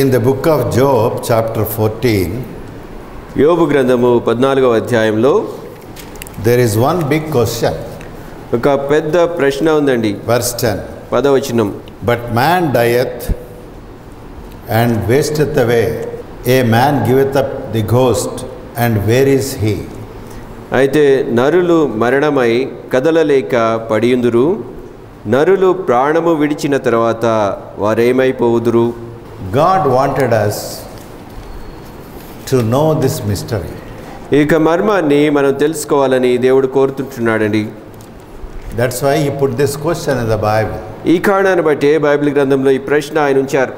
In the book of Job, chapter 14, యోబు గ్రంథము 14వ అధ్యాయంలో there is one big question. ఒక పెద్ద ప్రశ్న ఉందండి. Verse 10. 10వ వచనం. But man dieth and wasteth away. A man giveth up the ghost, and where is he? అయితే నరులు మరణమై కదలలేక పడియుందురు. నరులు ప్రాణము విడిచిన తర్వాత వారేమైపోవుదురు? God wanted us to know this mystery. ఇక మర్మాన్ని మనం తెలుసుకోవాలని దేవుడు కోరుతుంటున్నాడండి. That's why he put this question in the Bible. ఈ కారణాన్ని బట్టి బైబిల్ గ్రంథంలో ఈ ప్రశ్న ఆయన ఉంచారు.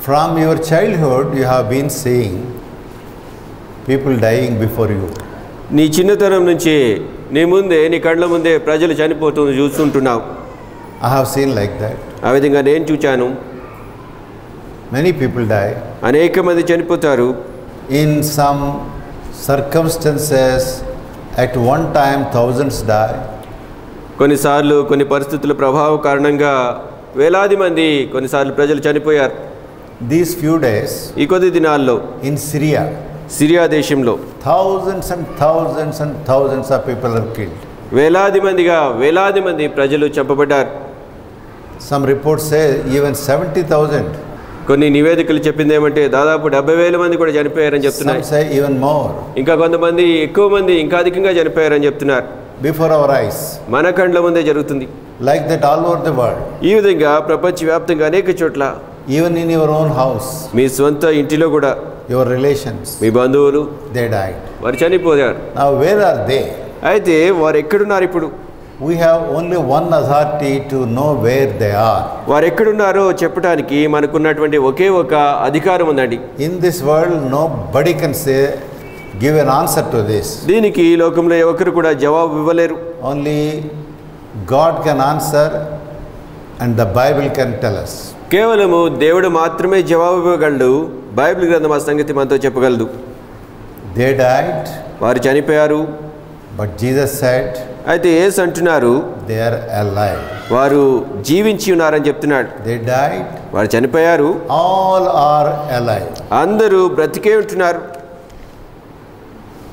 From your childhood you have been seeing people dying before you. నీ చిన్నతనం నుంచి నీ ముందే, నీ కళ్ళ ముందే ప్రజలు చనిపోతుంది చూస్తుంటున్నావు. I have seen like that. ఆ విధంగా నేను చూచాను. Many people die. అనేక మంది చనిపోతారు. In some circumstances, at one time thousands die. కొన్నిసార్లు కొన్ని పరిస్థితుల ప్రభావం కారణంగా వేలాది మంది కొన్నిసార్లు ప్రజలు చనిపోయారు. These few days, ఈ కొద్ది దినాల్లో in Syria, సిరియా దేశంలో thousands and thousands and thousands of people are killed. వేలాది మంది ప్రజలు చంపబడ్డారు. Some reports say even 70,000. కొన్ని నివేదికలు చెప్పింది ఏమంటే దాదాపు 70,000 మంది కూడా చనిపోయారని చెప్తున్నారు. Some say even more. ఇంకా కొంతమంది ఎక్కువ మంది ఇంకా అధికంగా చనిపోయారని చెప్తున్నారు. Before our eyes. మన కళ్ళ ముందే జరుగుతుంది. Like that all over the world. ఈ విధంగా ప్రపంచవ్యాప్తంగా అనేక చోట్ల, even in your own house, మీ స్వంత ఇంటిలో కూడా, your relations, మీ బంధువులు, they died. వారు చనిపోయారు. Now where are they? అయితే వారు ఎక్కడున్నారు ఇప్పుడు? We have only one authority to know where they are. వారు ఎక్కడున్నారో చెప్పడానికి మనకున్నటువంటి ఒకే ఒక అధికారం ఉందండి. In this world nobody can say give an answer to this. దీనికి ఈ లోకంలో ఎవరు కూడా జవాబు ఇవ్వలేరు. Only God can answer and the Bible can tell us. కేవలము దేవుడు మాత్రమే జవాబు ఇవ్వగలడు. బైబిల్ గ్రంథం ఆ సంగతి మనతో చెప్పగలదు. They died. వారు చనిపోయారు. But Jesus said, అయితే యేసు అంటున్నారు, they are alive. వారు జీవించి ఉన్నారని చెప్తున్నాడు. They died. వారు చనిపోయారు. All are alive. అందరూ బ్రతికే ఉంటున్నారు.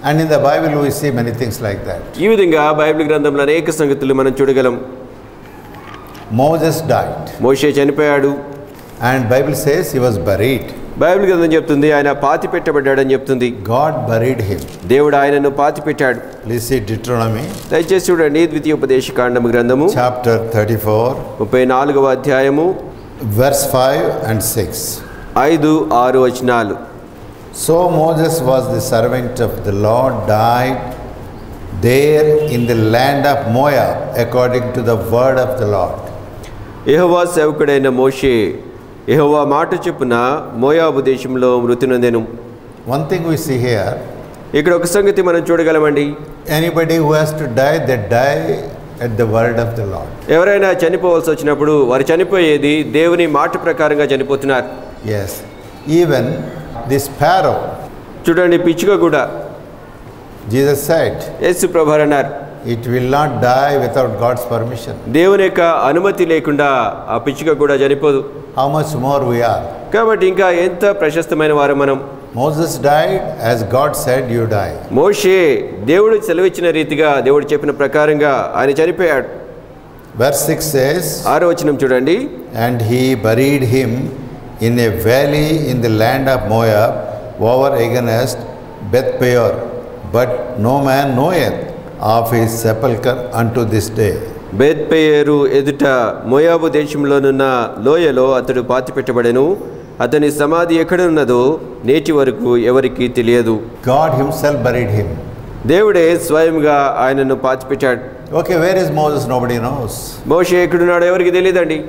And in the Bible we see many things like that. ఈ విధంగా బైబిల్ గ్రంథంలో అనేక సంగతులు మనం చూడగలం. Moses died. మోషే చనిపోయాడు. And Bible says he was buried. Bible గ్రంథం చెప్తుంది ఆయన పాతి పెట్టబడ్డాడని చెప్తుంది. God buried him. దేవుడు ఆయనను పాతి పెట్టాడు. Please see Deuteronomy. దయచేసి చూడండి ద్వితీయోపదేశకాండము గ్రంథము Chapter 34. 34వ అధ్యాయము Verse 5 and 6. 5-6 వచనాలు. So Moses was the servant of the Lord, died there in the land of Moab, according to the word of the Lord. యెహోవా సేవకుడైన మోషే యెహోవా మాట చొప్పున మోయాబు దేశంలో మృతి నొందెను. One thing we see here, ఇక్కడ ఒక సంగతి మనం చూడగలమండి. anybody who has to die, they die at the word of the Lord. ఎవరైనా చనిపోవాల్సి వచ్చినప్పుడు వారు చనిపోయేది దేవుని మాట ప్రకారంగా చనిపోతున్నారు. Yes, even the sparrow, చూడండి పిచ్చుక కూడా, Jesus said, యేసు ప్రభువారు అన్నారు, it will not die without God's permission. దేవుని యొక్క అనుమతి లేకుండా ఆ పిచ్చుక కూడా చనిపోదు. How much more we are. కాబట్టి ఇంకా ఎంత ప్రశస్తమైన వారు మనం. Moses died as God said you die. మోషే దేవుడు సెలవిచ్చిన రీతిగా, దేవుడు చెప్పిన ప్రకారంగా ఆయన చనిపోయాడు. Verse 6 says, 6వ వచనం చూడండి. and he buried him in a valley in the land of Moab, over against Beth-peor, but no man knoweth of his sepulchre unto this day. బెత్పెయోరు ఎదుట మోయాబు దేశంలోనున్న లోయలో అతడు పాతి పెట్టబడెను. అతని సమాధి ఎక్కడున్నదో నేటి వరకు ఎవరికీ తెలియదు. God himself buried him. దేవుడే స్వయంగా ఆయనను పాతి పెట్టాడు. Okay, where is Moses? Nobody knows. మోషే ఎక్కడున్నాడో ఎవరికి తెలియదండి.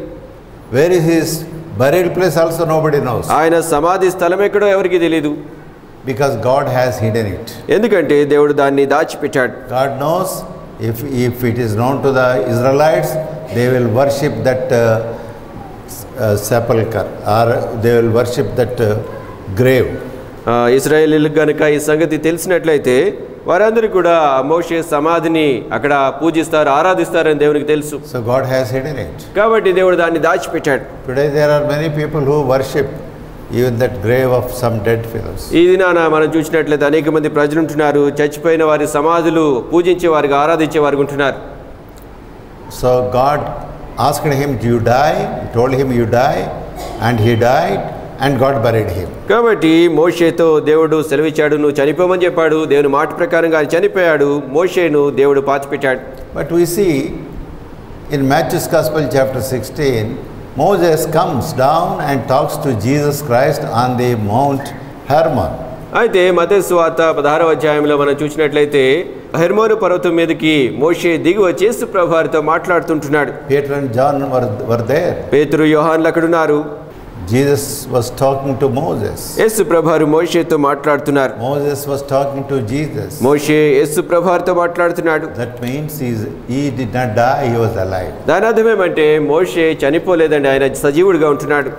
Where is his burial place? Also nobody knows. ఆయన సమాధి స్థలం ఎక్కడో ఎవరికి తెలియదు. Because God has hidden it. ఎందుకంటే దేవుడు దాన్ని దాచిపెట్టాడు. God knows. If it is known to the Israelites, they will worship that sepulchre, or they will worship that grave. ఇశ్రాయేలీయులకు గనుక ఈ సంగతి తెలిసినట్లయితే వారందరూ కూడా మోషే సమాధిని అక్కడ పూజిస్తారు, ఆరాధిస్తారని దేవునికి తెలుసు. So God has hidden it. కాబట్టి దేవుడు దాన్ని దాచిపెట్టాడు. Today there are many people who worship even that grave of some dead fellows. ఈ దినాన మనం చూసినట్లయితే అనేక మంది ప్రజలు ఉంటున్నారు, చచ్చిపోయిన వారి సమాధులు పూజించే వారికి, ఆరాధించే వారికి ఉంటున్నారు. So God asked him, "Do you die?" He told him, "You die," and he died, and God buried him. కాబట్టి మోషేతో దేవుడు సెలవిచ్చాడు, నువ్వు చనిపోమని చెప్పాడు. దేవుని మాట ప్రకారంగా ఆయన చనిపోయాడు. మోషేను దేవుడు పాతిపెట్టాడు. But we see in Matthew's Gospel chapter 16, Moses comes down and talks to Jesus Christ on the Mount Hermon. అయితే మత్తయి సువార్త 16వ అధ్యాయంలో మనం చూసినట్లయితే హెర్మోను పర్వతం మీదకి మోషే దిగి వచ్చి యేసు ప్రభువారితో మాట్లాడుతుంటున్నాడు. Peter and John were there. పేతురు, యోహాన్లు అక్కడ ఉన్నారు. Jesus was talking to Moses. యేసు ప్రభువారు మోషేతో మాట్లాడుతున్నారు. Moses was talking to Jesus. మోషే యేసు ప్రభువారితో మాట్లాడుతున్నాడు. That means he did not die, he was alive. దాని అర్థం ఏమంటే మోషే చనిపోలేదండి, ఆయన సజీవుడిగా ఉంటున్నాడు.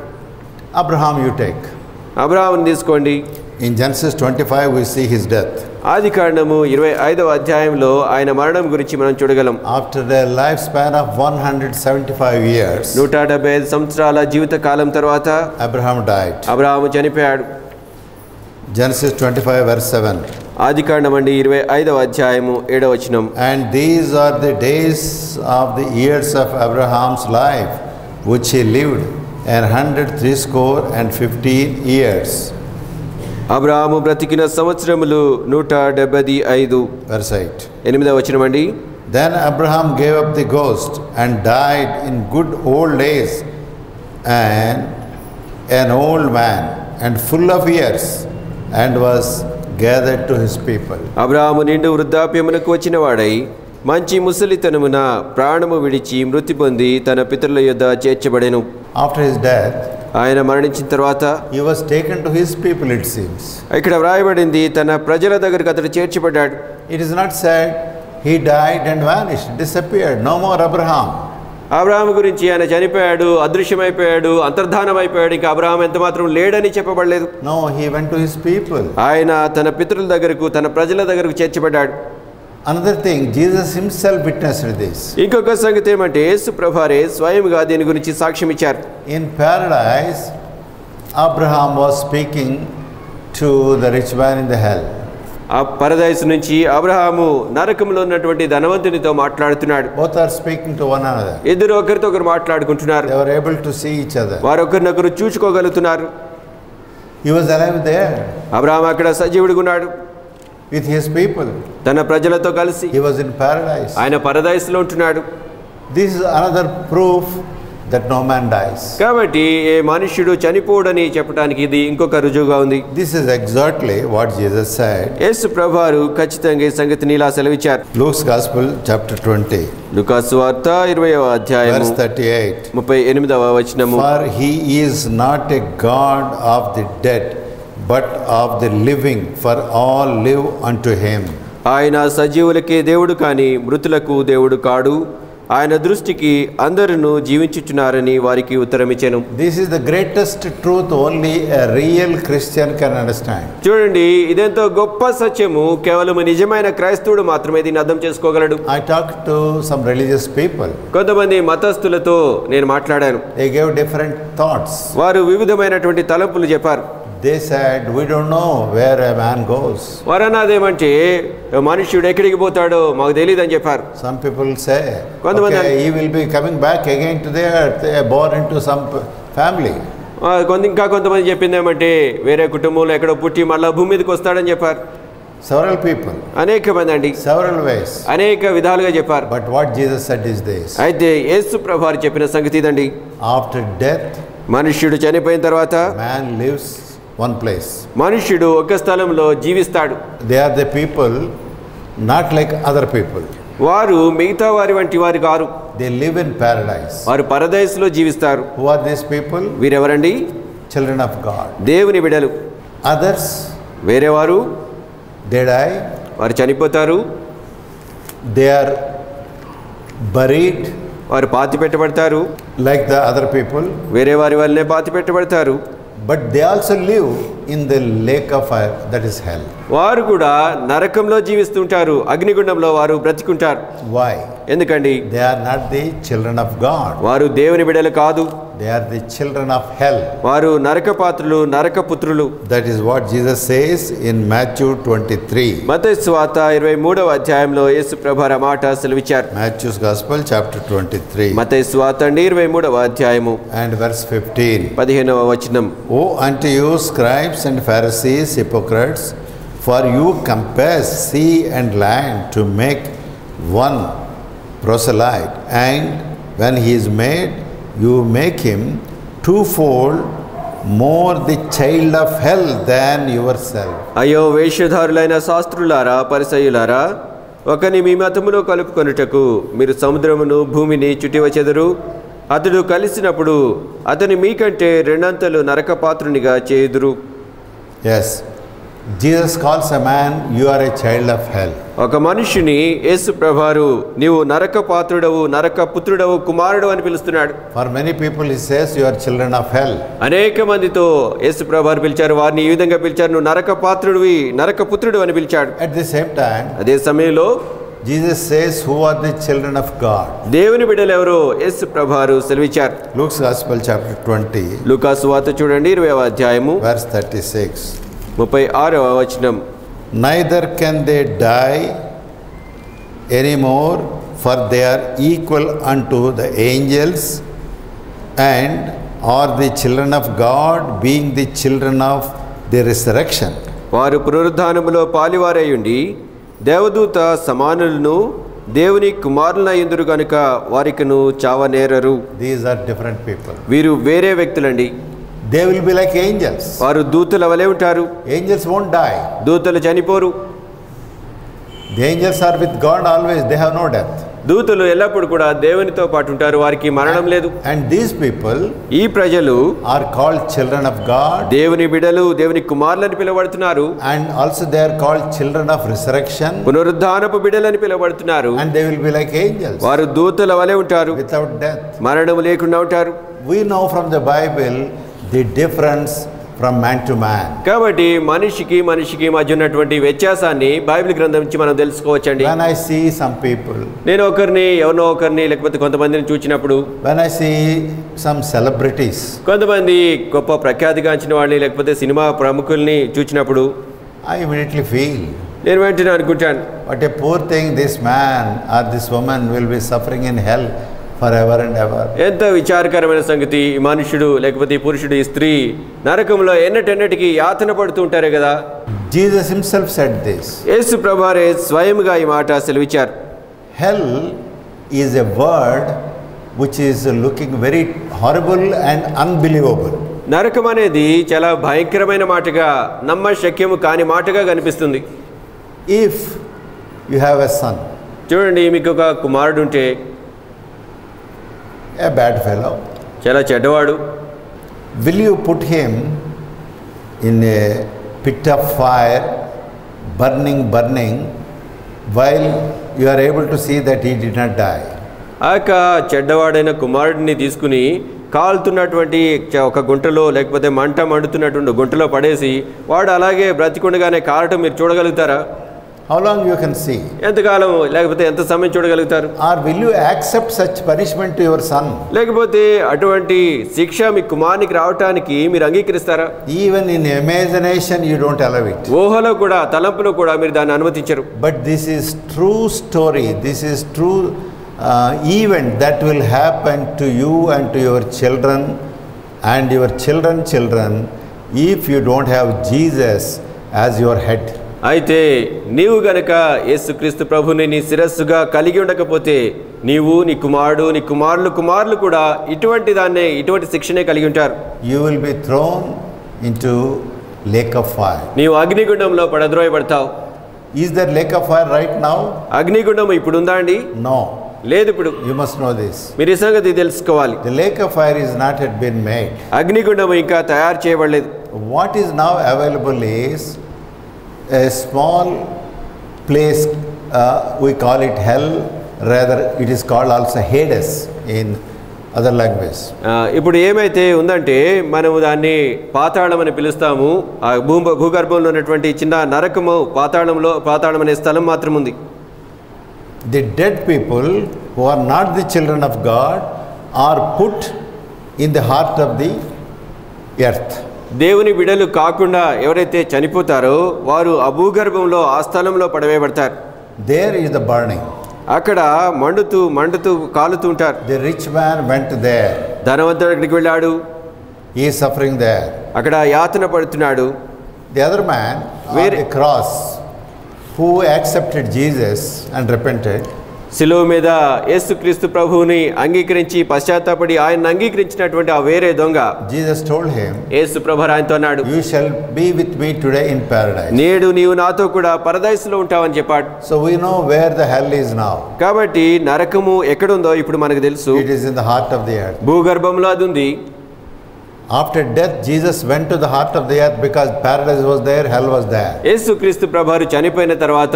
Abraham you take. అబ్రహాముని తీసుకోండి. In Genesis 25 we see his death. ఆదికాండము 25వ అధ్యాయంలో ఆయన మరణం గురించి మనం చూడగలం. After a lifespan of 175 years, 175 సంవత్సరాల జీవిత కాలం తర్వాత Abraham died. అబ్రహాము చనిపోయాడు. Genesis 25 verse 7. ఆదికాండం అండి 25వ అధ్యాయము 7వ వచనం. And these are the days of the years of Abraham's life which he lived, 160 years. Abraham బ్రతికిన సంవత్సరములు 175. Verse 8. 8వ వచనం అండి. Then Abraham gave up the ghost and died in good old age, and an old man and full of years, and was gathered to his people. Abraham నిండు వృద్ధాప్యమునకు వచ్చిన వాడై మంచి ముసలితనమున ప్రాణము విడిచి మృతి పొంది తన పితరుల యొద్ద చేర్చబడెను. After his death, ఆయన మరణించిన తర్వాత he was taken to his people, it seems. ఇక్కడ వ్రాయబడింది తన ప్రజల దగ్గరకు అతడు చేర్చబడ్డాడు. It is not said he died and vanished, disappeared, no more Abraham. Abraham గురించి ఆయన చనిపోయాడు, అదృశ్యమైపోయాడు, అంతర్ధానమైపోయాడు, ఇంకా అబ్రహాం ఎంత మాత్రం లేడని చెప్పబడలేదు. No, he went to his people. ఆయన తన పితరుల దగ్గరకు, తన ప్రజల దగ్గరకు చేర్చబడ్డాడు. Another thing, Jesus himself witnessed this. ఇంకొక సంగతి ఏమంటే యేసు ప్రభువారే స్వయంగా దీని గురించి సాక్ష్యం ఇచ్చారు. In paradise, Abraham was speaking to the rich man in the hell. ఆ పరదైసు నుంచి అబ్రహాము నరకంలో ఉన్నటువంటి ధనవంతునితో మాట్లాడుతున్నాడు. Both are speaking to one another. ఇద్దరు ఒకరితో ఒకరు మాట్లాడుకుంటున్నారు. They were able to see each other. వారు ఒకరినొకరు చూసుకోగలుగుతున్నారు. He was alive there. Abraham అక్కడ సజీవుడిగా ఉన్నాడు. With his people. తన ప్రజలతో కలిసి He was in paradise. ఆయన పరదైసులో ఉంటున్నాడు. This is another proof that no man dies. కాబట్టి ఏ మనుష్యుడు చనిపోడని చెప్పడానికి ఇది ఇంకొక రుజువుగా ఉంది. This is exactly what Jesus said. యేసు ప్రభువారు ఖచ్చితంగా ఈ సంగతిని ఇలా సెలవిచ్చారు. Luke's Gospel chapter 20. లూకా సువార్త 20వ అధ్యాయం verse 38. 38వ వచనము. For he is not a God of the dead, but of the living, for all live unto him. ఆయన సజీవులకే దేవుడు కాని మృతులకు దేవుడు కాడు. ఆయన దృష్టికి అందరూ జీవించుచున్నారని వారికి ఉత్తరమిచ్చెను. This is the greatest truth only a real Christian can understand. చూడండి, ఇదెంతో గొప్ప సత్యము కేవలం నిజమైన క్రైస్తవుడు మాత్రమే దీన్ని అర్థం చేసుకోగలడు. I talked to some religious people. కొంతమంది మతస్థులతో నేను మాట్లాడాను. They gave different thoughts. వారు వివిధమైనటువంటి తలంపులు చెప్పారు. They said, we don't know where a man goes. వారన్నదేమంటే మనుష్యుడు ఎక్కడికి పోతాడో మాకు తెలియదని చెప్పారు. Some people say, okay, he will be coming back again to the earth, born into some family. ఇంకా కొంతమంది చెప్పింది ఏమంటే వేరే కుటుంబంలో ఎక్కడో పుట్టి మళ్ళీ భూమి మీదకి వస్తాడని చెప్పారు. Several people. అనేక మంది అండి, several ways. అనేక విధాలుగా చెప్పారు. But what Jesus said is this. అయితే యేసు ప్రభువారు చెప్పిన సంగతి ఇదండి. After death, మనుష్యుడు చనిపోయిన తర్వాత man lives one place. మనుష్యుడు ఒక స్థలంలో జీవిస్తాడు. They are the people not like other people. వారు మిగతా వారి వంటి వారు car. They live in paradise. వారు పరదైసులో జీవిస్తారు. Who are these people? వీరెవరండి? Children of God. దేవుని బిడ్డలు. Others, వేరే వారు, they die. వారు చనిపోతారు. They are buried. వారు పాతి పెట్టబడతారు. Like the other people. వేరే వారి వల్లనే పాతి పెట్టబడతారు. but they also live in the lake of fire, that is hell. వారు కూడా నరకంలో జీవిస్తుంటారు, అగ్నిగుండంలో వారు బ్రతికుంటారు. Why? ఎందుకండి? They are not the children of God. వారు దేవుని బిడ్డలు కాదు, They are the children of hell. వారు నరక పాత్రులు, నరక పుత్రులు. That is what Jesus says in Matthew 23. మత్తయి సువార్త 23వ అధ్యాయంలో యేసు ప్రభువారు మాట సెలవిచ్చారు. Matthew's Gospel chapter 23 మత్తయి సువార్త 23వ అధ్యాయము and verse 15. 15వ వచనం. Woe unto you, scribes and Pharisees, hypocrites, for you compass sea and land to make one proselyte, and when he is made, you make him twofold more the child of hell than yourself. అయ్యో వేషధారులైన శాస్త్రులారా, పరిసయ్యులారా, ఒకని మీ మతములో కలుపుకొనుటకు మీరు సముద్రమును భూమిని చుట్టివచెదరు. అతడు కలిసినప్పుడు అతని మీకంటే రెండంతలు నరకపాత్రునిగా చేయుదురు. Yes, Jesus calls a man, you are a child of hell. ఒక మనిషిని యేసు ప్రభువారు నీవు నరక పాత్రుడవు, నరక పుత్రుడవు, కుమారుడు అని పిలుస్తున్నాడు. For many people he says, you are children of hell. అనేక మందితో యేసు ప్రభువారు పిలిచారు, వారిని ఈ విధంగా పిలిచారు, నువ్వు నరక పాత్రుడివి, నరక పుత్రుడు అని పిలిచాడు. At the same time, అదే సమయంలో Jesus says, who are the children of God? దేవుని బిడ్డలు ఎవరో యేసు ప్రభువారు సెలవిచ్చారు. Luke's Gospel chapter 20 లూకా సువార్త చూడండి 20వ అధ్యాయము verse 36. 36వ వచనం. Neither can they die anymore, for they are equal unto the angels, and are the children of God, being the children of the resurrection. వారు పునరుద్ధానములో పాలివారయ్యుండి దేవదూత సమానులను దేవుని కుమారులయ్యుందురు గనుక వారికను చావనేరరు. These are different people. వీరు వేరే వ్యక్తులండి. They will be like angels. వారు దూతల వలె ఉంటారు. Angels won't die. దూతలు చనిపోరు. The angels are with God always, they have no death. దూతలు ఎల్లప్పుడూ కూడా దేవునితో పాటు ఉంటారు, వారికి మరణం లేదు. And these people ఈ ప్రజలు are called children of God, దేవుని బిడ్డలు, దేవుని కుమారులని పిలువబడుతున్నారు. and also they are called children of resurrection, పునరుద్ధానపు బిడ్డలని పిలువబడుతున్నారు. and they will be like angels వారు దూతల వలె ఉంటారు, without death. మరణం లేకుండా ఉంటారు. We know from the Bible the difference from man to man. కాబట్టి మనిషికి మధ్య ఉన్నటువంటి వ్యత్యాసాన్ని బైబిల్ గ్రంథం నుంచి మనం తెలుసుకోవచ్చండి. When I see some people, నేను ఎవరినో ఒకరిని లేకపోతే కొంతమందిని చూసినప్పుడు, when I see some celebrities, కొంతమంది గొప్ప ప్రఖ్యాతిగాంచిన వాళ్ళని లేకపోతే సినిమా ప్రముఖుల్ని చూసినప్పుడు, I immediately feel, నేను వెంటనే అనుకుంటాను, what a poor thing this man or this woman will be suffering in hell forever and ever. ఎంత విచారకరమైన సంగతి, ఈ మనుషుడు లేకపోతే ఈ పురుషుడు, ఈ స్త్రీ నరకంలో ఎన్నటెన్నటికి యాతన పడుతూ ఉంటారే కదా. Jesus himself said this. యేసు ప్రభువారే స్వయంగా ఈ మాట సెలవిచ్చారు. Hell is a word which is looking very horrible and unbelievable. నరకం అనేది చాలా భయంకరమైన మాటగా, నమ్మశక్యము కాని మాటగా కనిపిస్తుంది. If you have a son, చూడండి, మీకు ఒక కుమారుడు ఉంటే, a bad fellow, చాలా చెడ్డవాడు, will you put him in a pit of fire, burning, while you are able to see that he did not die? ఆ యొక్క చెడ్డవాడైన కుమారుడిని తీసుకుని కాలుతున్నటువంటి ఒక గుంటలో లేకపోతే మండుతున్నటువంటి గుంటలో పడేసి వాడు అలాగే బ్రతికుండగానే కారటం మీరు చూడగలుగుతారా? How long you can see? ఎంతకాలం లేకపోతే ఎంత సమయం చూడగలుగుతారు? Or will you accept such punishment to your son? లేకపోతే అటువంటి శిక్ష మీ కుమారునికి రావటానికి మీరు అంగీకరిస్తారా? Even in imagination you don't allow it. ఊహలో కూడా, తలంపులో కూడా మీరు దాన్ని అనుమతించరు. But this is true story. This is true event that will happen to you and to your children and your children if you don't have Jesus as your head. అయితే నీవు గనక యేసుక్రీస్తు ప్రభుని నీ శిరస్సుగా కలిగి ఉండకపోతే నీవు, నీ కుమారుడు, నీ కుమారులు కూడా ఇటువంటి శిక్షనే కలిగి ఉంటారు. You will be thrown into lake of fire. నీవు అగ్నిగుండంలో పడద్రోయబడతావు. Is there lake of fire right now? అగ్నిగుండం ఇప్పుడు ఉందా అండి? No. లేదు. ఇప్పుడు You must know this. మీరు ఈ సంగతి తెలుసుకోవాలి. The lake of fire is not yet been made. అగ్నిగుండం ఇంకా తయారు చేయబడలేదు. What is now available is a small place, we call it hell, rather it is called also Hades in other language. ఇప్పుడు ఏమైతే ఉందంటే మనము దాన్ని పాతాళం అని పిలుస్తాము. ఆ భూగర్భంలో ఉన్నటువంటి చిన్న నరకము పాతాళం అనే స్థలం మాత్రం ఉంది. The dead people who are not the children of God are put in the heart of the earth. దేవుని బిడ్డలు కాకుండా ఎవరైతే చనిపోతారో వారు ఆ భూగర్భంలో ఆ స్థలంలో పడవేయబడతారు. There is the burning. అక్కడ మండుతూ కాలుతూ ఉంటారు. The rich man went there. ధనవంతుడు అక్కడికి వెళ్ళాడు. He is suffering there. అక్కడ యాతన పడుతున్నాడు. The other man on the cross who accepted Jesus and repented. శిలువ మీద యేసుక్రీస్తు ప్రభువుని అంగీకరించి పశ్చాత్తాపడి ఆయన అంగీకరించినటువంటి ఆ వేరే దొంగ Jesus told him, యేసు ప్రభువు ఆయనతో అన్నాడు, you shall be with me today in paradise. నేడు నీవు నాతో కూడా పరదైసులో ఉంటావని చెప్పాడు. So we know where the hell is now. కాబట్టి నరకము ఎక్కడుందో ఇప్పుడు మనకు తెలుసు. It is in the heart of the earth. భూగర్భంలో అది ఉంది. After death, Jesus went to the heart of the earth because paradise was there, hell was there. యేసుక్రీస్తు ప్రభువు చనిపోయిన తర్వాత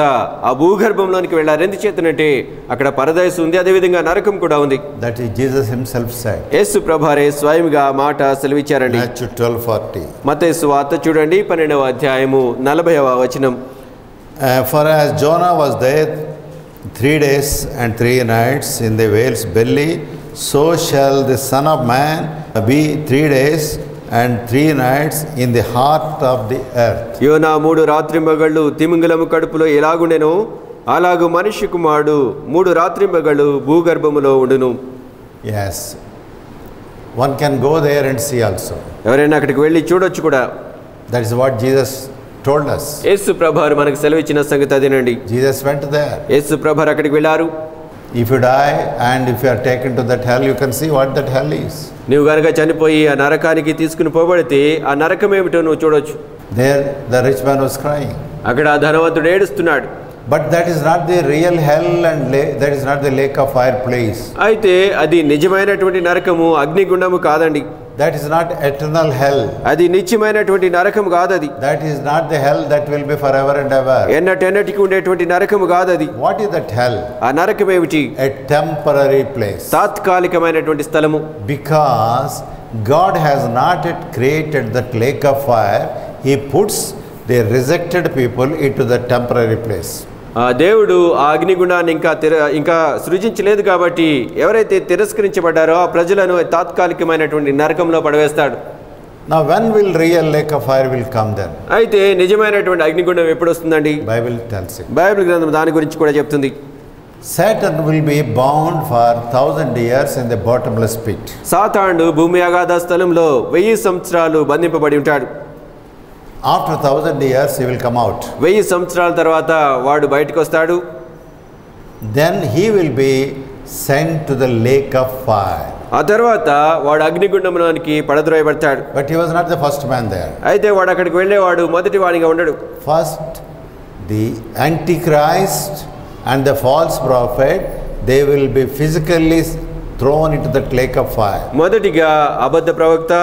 ఆ భూగర్భంలోనికి వెళ్ళారు. ఎందుచేతనంటే అక్కడ పరదైసు ఉంది, అదే విధంగా నరకం కూడా ఉంది. That is Jesus himself said. యేసు ప్రభువే స్వయంగా మాట సెలవిచ్చారండి. Matthew 12:40. మత్తయి సువార్త చూడండి 12వ అధ్యాయము 40వ వచనం. For as Jonah was there 3 days and 3 nights in the whale's belly, so shall the Son of Man be 3 days and 3 nights in the heart of the earth. యోనా 3 రాత్రింబగళ్ళు తిమింగలము కడుపులో ఎలాగుండెనో అలాగు మనిషి కుమారుడు 3 రాత్రింబగళ్ళు భూగర్భములో ఉండును. Yes, one can go there and see also. ఎవరైనా అక్కడికి వెళ్ళి చూడొచ్చు కూడా. That is what Jesus told us. యేసు ప్రభువు మనకు సెలవిచ్చిన సంగతి అదేనండి. Jesus went there. యేసు ప్రభువు అక్కడికి వెళ్ళారు. If you die and if you are taken to that hell, you can see what that hell is. నీవు గనుక చనిపోయి ఆ నరకానికి తీసుకుని పోబడితే ఆ నరకం ఏమిటో నువ్వు చూడొచ్చు. There the rich man was crying. అక్కడ ఆ ధనవంతుడు ఏడుస్తున్నాడు. But that is not the real hell and that is not the lake of fire place. అయితే అది నిజమైనటువంటి నరకము అగ్నిగుండము కాదండి. That is not eternal hell. అది నిత్యమైనటువంటి నరకము కాదది. That is not the hell that will be forever and ever. ఎన్నటెన్నటికి ఉండేటువంటి నరకము కాదది. What is that hell? ఆ నరకం ఏమిటి? A temporary place. తాత్కాలికమైనటువంటి స్థలము. Because God has not yet created that lake of fire, He puts the rejected people into the temporary place. ఆ దేవుడు ఆ అగ్నిగుండాన్ని ఇంకా సృజించలేదు కాబట్టి ఎవరైతే తిరస్కరించబడ్డారో ఆ ప్రజలను తాత్కాలికమైనటువంటి నరకంలో పడవేస్తాడు. Now when will real lake of fire will come then? అయితే నిజమైనటువంటి అగ్నిగుండం ఎప్పుడు వస్తుందండి? Bible tells it. బైబిల్ గ్రంథం దాని గురించి కూడా చెప్తుంది. Satan will be bound for 1000 years in the bottomless pit. సాతానుడు భూమి అగాధ స్థలంలో 1000 సంవత్సరాలు బంధింపబడి ఉంటాడు. After 1000 years he will come out. 1000 సంవత్సరాల తర్వాత వాడు బయటకు వస్తాడు. Then he will be sent to the lake of fire. ఆ తర్వాత వాడు అగ్నిగుండంలోనికి పడద్రోయబడతాడు. But he was not the first man there. అయితే వాడు అక్కడికి వెళ్ళేవాడు మొదటి వాడిగా ఉండడు. First the Antichrist and the false prophet, they will be physically thrown into that lake of fire. మొదటిగా అబద్ధ ప్రవక్త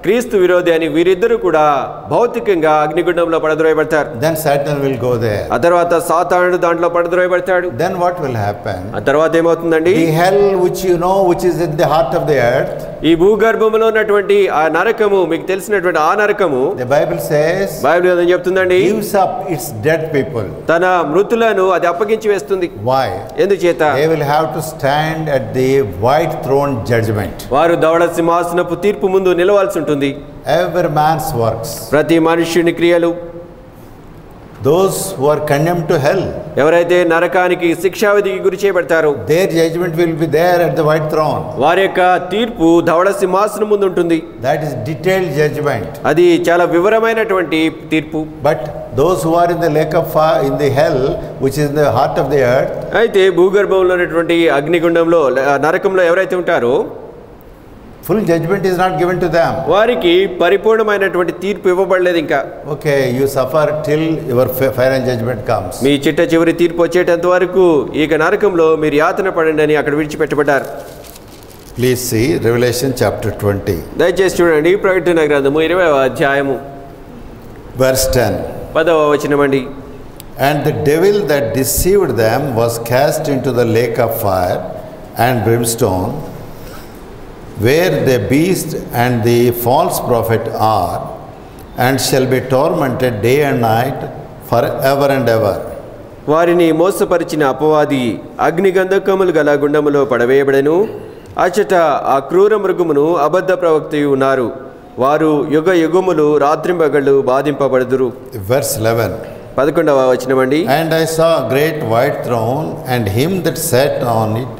క్రీస్తు విరోధి అని వీరిద్దరూ కూడా భౌతికంగా అగ్నిగుండంలో పడద్రోయబడతారు. Then Satan will go there. ఆ తర్వాత సాతానుడు దాంట్లో పడద్రోయబడతాడు. Then what will happen? ఆ తర్వాత ఏమవుతుందండి? The hell which you know, which is in the heart of the earth, ఈ భూగర్భంలో ఉన్నటువంటి ఆ నరకము, మీకు తెలిసినటువంటి ఆ నరకము, the Bible says, బైబిల్ ఏం చెప్తుందండి? gives up its dead people. తన మృతులను అది అప్పగించి వేస్తుంది. Why? ఎందుచేత? They will have to stand at the white throne judgment. వారు ధవళ సింహాసనపు తీర్పు ముందు నిలవాల్సి ఉంటుంది. Every man's works. ప్రతి మనుష్యుని క్రియలు. Those who are condemned to hell, ఎవరైతే నరకానికి శిక్షావిధికి గురి చేయబడతారో, their judgment will be there at the white throne. వారి యొక్క తీర్పు ధవళ సింహాసనం ముందు ఉంటుంది. That is detailed judgment. అది చాలా వివరమైనటువంటి తీర్పు. But those who are in the lake of fire, in the hell, which is in the heart of the earth, అయితే భూగర్భంలో ఉన్నటువంటి అగ్నిగుండంలో నరకంలో ఎవరైతే ఉంటారో full judgment is not given to them. వారికి పరిపూర్ణమైనటువంటి తీర్పు ఇవ్వబడలేదు ఇంకా. Okay, you suffer till your final judgment comes. మీ చిట్ట చివరి తీర్పు వచ్చేటంత వరకు ఇక నరకంలో మీరు యాతన పడండి అని అక్కడ విడిచిపెట్టబడ్డారు. Please see Revelation chapter 20. దయచేసి చూడండి ప్రకటన గ్రంథము 20వ అధ్యాయము verse 10. 10వ వచనం అండి. And the devil that deceived them was cast into the lake of fire and brimstone, where the beast and the false prophet are, and shall be tormented day and night forever and ever. వారిని మోసపరిచిన అపవాది అగ్నిగంధకములు గల గుండములో పడవేయబడెను. అచట ఆ క్రూర మృగమును అబద్ధ ప్రవక్తయు ఉన్నారు. వారు యుగ యుగములు రాత్రింబగళ్ళు బాధింపబడుదురు. Verse 11. 11వ వచనం అండి. And I saw a great white throne, and him that sat on it,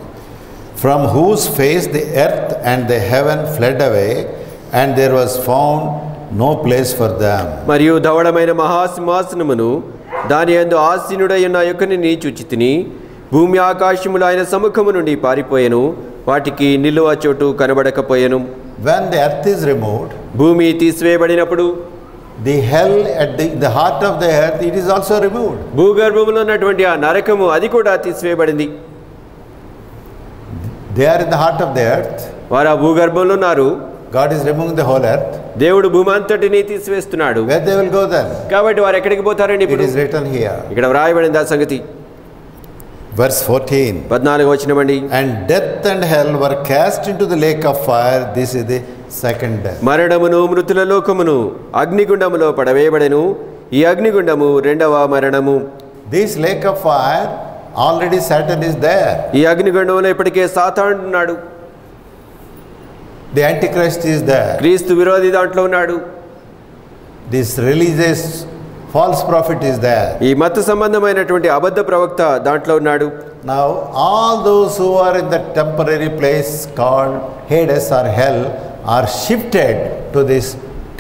from whose face the earth and the heaven fled away, and there was found no place for them. మరియు ధవళమైన మహాసింహాసనమును దాని యందు ఆసీనుడైన యొక్కనిని చూచితిని. భూమి ఆకాశములు ఆయన సముఖము నుండి పారిపోయెను. వాటికి నిలువ చోటు కనబడకపోయెను. When the earth is removed, భూమి తీసివేయబడినప్పుడు the hell at the heart of the earth, it is also removed. భూగర్భములో ఉన్నటువంటి ఆ నరకము అది కూడా తీసివేయబడింది. They are in the heart of the earth. వారు ఆ భూగర్భంలో ఉన్నారు. God is removing the whole earth. దేవుడు భూమంతటిని తీసివేస్తున్నాడు. Where they will go then? కాబట్టి వారు ఎక్కడికి పోతారండి? It is written here. ఇక్కడ వ్రాయబడింది ఆ సంగతి. Verse 14. 14వ వచనం అండి. And death and hell were cast into the lake of fire. This is the second death. మరణమును మృతుల లోకమును అగ్నిగుండములో పడవేయబడెను. ఈ అగ్నిగుండము రెండవ మరణము. This lake of fire, already Satan is there. ఈ అగ్నిగుండంలో ఇప్పటికే సాతాను ఉన్నాడు. The Antichrist is there. క్రీస్తు విరోధి దాంట్లో ఉన్నాడు. This religious false prophet is there. ఈ మత సంబంధమైనటువంటి అబద్ధ ప్రవక్త దాంట్లో ఉన్నాడు. Now all those who are in the temporary place called Hades or hell are shifted to this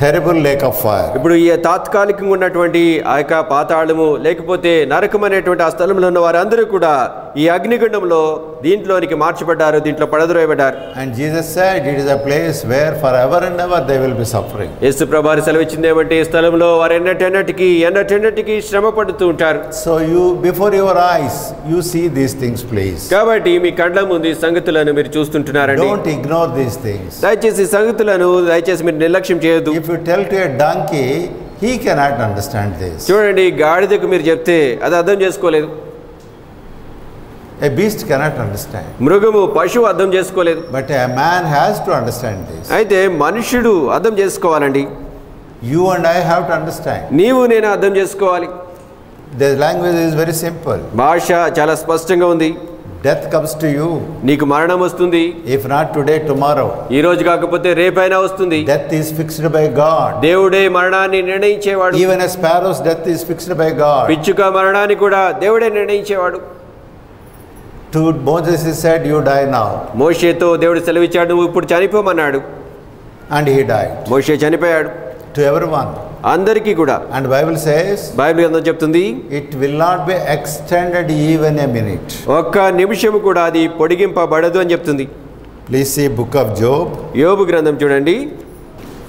terrible lake of fire. ఇప్పుడు ఈ తాత్కాలికంగా ఉన్నటువంటి ఆ యొక్క పాతాళము లేకపోతే నరకం అనేటువంటి ఆ స్థలంలో ఉన్న వారందరూ కూడా ఈ అగ్నిగుండంలో దీంట్లోనికి మార్చబడ్డారు, దీంట్లో పడద్రోయబడ్డారు. And Jesus said it is a place where forever and ever they will be suffering. యేసు ప్రభువారు సెలవిచ్చింది ఏమంటే ఈ స్థలంలో వారు ఎన్నటెన్నటికి శ్రమ పడుతూ ఉంటారు. So you, before your eyes, you see these things, please. కాబట్టి మీ కళ్ళ ముందు ఈ సంగతులను మీరు చూస్తుంటున్నారండి. Don't ignore these things. దయచేసి ఈ సంగతులను మీరు నిర్లక్ష్యం చేయొద్దు. If you tell to a donkey, he cannot understand this. చూడండి, గాడిదకు మీరు చెప్తే అది అర్థం చేసుకోలేదు. A beast cannot understand. మృగము పశువు అర్థం చేసుకోలేదు. But a man has to understand this. అయితే మనుష్యుడు అర్థం చేసుకోవాలండి. You and I have to understand. నీవు నేను అర్థం చేసుకోవాలి. The language is very simple. భాష చాలా స్పష్టంగా ఉంది. Death comes to you. నీకు మరణం వస్తుంది. If not today, tomorrow. ఈ రోజు కాకపోతే రేపైనా వస్తుంది. Death is fixed by God. దేవుడే మరణాన్ని నిర్ణయించేవాడు. Even a sparrow's death is fixed by God. పిచ్చుక మరణాన్ని కూడా దేవుడే నిర్ణయించేవాడు. To Moses he said, you die now. మోషేతో దేవుడు సెలవిచ్చాడు, నువ్వు ఇప్పుడు చనిపోమన్నాడు. And he died. మోషే చనిపోయాడు. To everyone. అందరికీ కూడా. And Bible says, బైబిల్ గ్రంథం చెప్తుంది, it will not be extended even a minute. ఒక్క నిమిషం కూడా అది పొడిగింపబడదు అని చెప్తుంది. Please see book of Job. యోబు గ్రంథం చూడండి.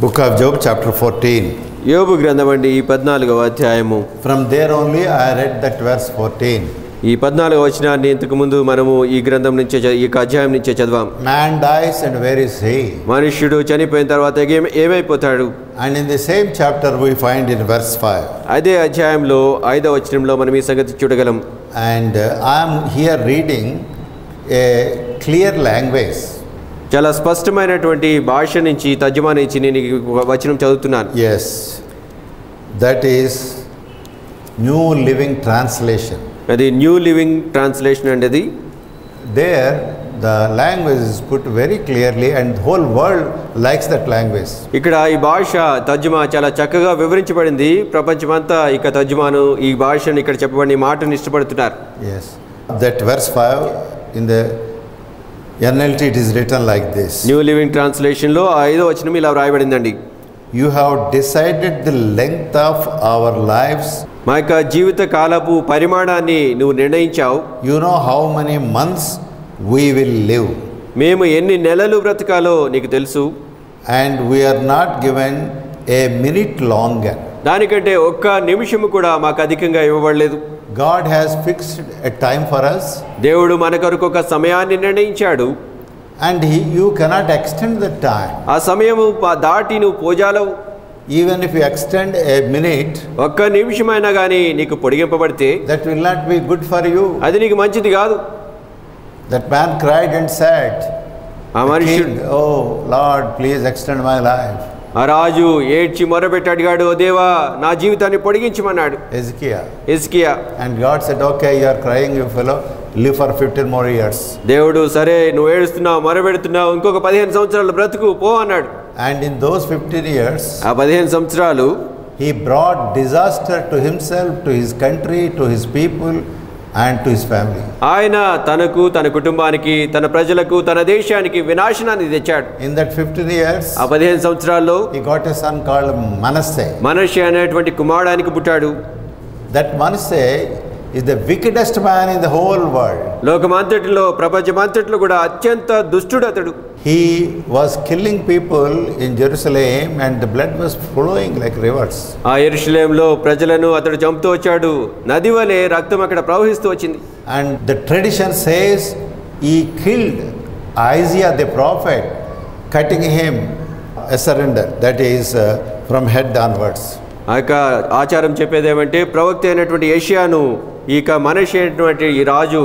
Book of Job chapter 14. యోబు గ్రంథం అండి 14వ అధ్యాయము. From there only I read that verse 14. ఈ 14వ వచనాన్ని ఇంతకు ముందు మనము ఈ గ్రంథం నుంచే ఈ అధ్యాయం నుంచే చదివాం. Man dies and where is he? మనుష్యుడు చనిపోయిన తర్వాత ఏమైపోతాడు? And in the same chapter we find in verse 5. అదే అధ్యాయంలో 5వ వచనంలో మనం ఈ సంగతి చూడగలం. And I am here reading a clear language. చాలా స్పష్టమైనటువంటి భాష నుంచి తర్జుమా నుంచి నేను ఈ వచనం చదువుతున్నాను. Yes, that is New Living Translation. అది న్యూ లివింగ్ ట్రాన్స్లేషన్ అండి. అది there the language is put very clearly and the whole world likes that language. ఇక్కడ ఈ భాష తర్జుమా చాలా చక్కగా వివరించబడింది. ప్రపంచమంతా ఇక తర్జుమాను ఈ భాషను ఇక్కడ చెప్పబడిన మాటను ఇష్టపడుతున్నారు. Yes, that verse 5 in the NLT it is written like this. New living translation లో 5వ వచనం ఇలా వ్రాయబడిందండి. You have decided the length of our lives. మా యొక్క జీవిత కాలపు పరిమాణాన్ని నువ్వు నిర్ణయించావు. You know how many months we will live. మేము ఎన్ని నెలలు బ్రతకాలో నీకు తెలుసు. And we are not given a minute longer. దానికంటే ఒక్క నిమిషము కూడా మాకు అధికంగా ఇవ్వబడలేదు. God has fixed a time for us. దేవుడు మన కొరకు ఒక సమయాన్ని నిర్ణయించాడు. And you cannot extend the time. ఆ సమయము దాటి నువ్వు పోజాలవు. Even if you extend a minute, ఒక్క నిమిషమైనా కానీ నీకు పొడిగింపబడితే that will not be good for you. అది నీకు మంచిది కాదు. That man cried and said, ఆ మనుషుడు king, oh Lord, please extend my life. ఆ రాజు ఏడ్చి మొరబెట్టి అడిగాడు, ఓ దేవా నా జీవితాన్ని పొడిగించమన్నాడు హిజ్కియా. And God said, okay, you are crying, you fellow, live for 15 more years. దేవుడు సరే నువ్వు ఏడుస్తున్నావు మొరబెడుతున్నావు, ఇంకొక 15 సంవత్సరాలు బ్రతుకు పో అన్నాడు. And in those 15 years, ఆ 15 సంవత్సరాలు he brought disaster to himself, to his country, to his people and to his family. ఆయన తనకు, తన కుటుంబానికి, తన ప్రజలకు, తన దేశానికి వినాశనాన్ని తెచ్చాడు. In that 15 years, ఆ 15 సంవత్సరాల్లో he got a son called Manasseh. మనష్షే అనేటువంటి కుమారుడానికి పుట్టాడు. That Manasseh is the wickedest man in the whole world. లోకమంతటిలో, ప్రపంచమంతటిలో కూడా అత్యంత దుష్టుడు అతడు. He was killing people in Jerusalem and the blood was flowing like rivers. ఆ యెరూషలేములో ప్రజలను అతడు చంపుతూ వచ్చాడు, నది వలె రక్తం అక్కడ ప్రవహిస్తూ వచ్చింది. And the tradition says he killed Isaiah the prophet, cutting him a surrender, that is from head onwards. ఆ యొక్క ఆచారం చెప్పేది ఏమంటే ప్రవక్త అయినటువంటి యెషయాను ఇక మనష్షే అయినటువంటి ఈ రాజు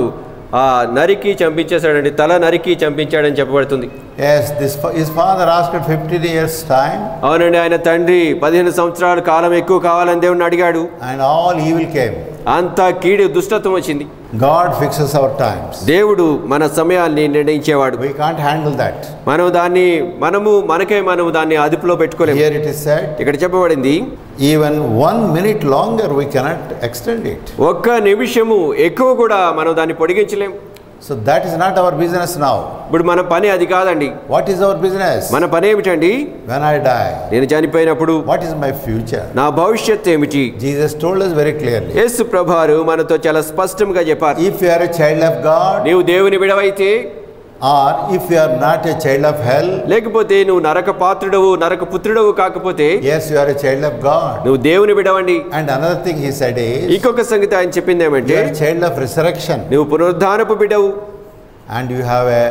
ఆ నరికి చంపించేశాడండి, తల నరికి చంపించాడని చెప్పబడుతుంది. Yes, his father asked 15 years time. అవునండి, ఆయన తండ్రి 15 సంవత్సరాల కాలం ఎక్కువ కావాలని దేవుడిని అడిగాడు. And all evil came. అంతా కీడు దుష్టత్వం వచ్చింది. God fixes our times. దేవుడు మన సమయాన్ని నిర్ణయించేవాడు. We can't handle that. మనము దాన్ని అదుపులో పెట్టుకోలేము. Here it is said, ఇక్కడ చెప్పబడింది, even 1 minute longer we cannot extend it. ఒక్క నిమిషము ఎక్కువ కూడా మనం దాన్ని పొడిగించలేము. So that is not our business now. ఇప్పుడు మన పని అది కాదండి. What is our business? మన పని ఏమిటండి? When I die, నేను చనిపోయినప్పుడు what is my future? నా భవిష్యత్తు ఏమిటి? Jesus told us very clearly. యేసు ప్రభువారు మనతో చాలా స్పష్టంగా చెప్పారు. If you are a child of God, నీవు దేవుని బిడ్డవైతే, or if you are not a child of hell, లేకపోతే నువ్వు నరక పాత్రుడవు, నరక పుత్రుడవు కాకపోతే, yes, you are a child of God. నువ్వు దేవుని బిడ్డవండి. And another thing he said is, ఇంకొక సంగతి ఆయన చెప్పింది ఏమంటే, you are a child of resurrection. నువ్వు పునరుద్ధానపు బిడ్డవు. And you have a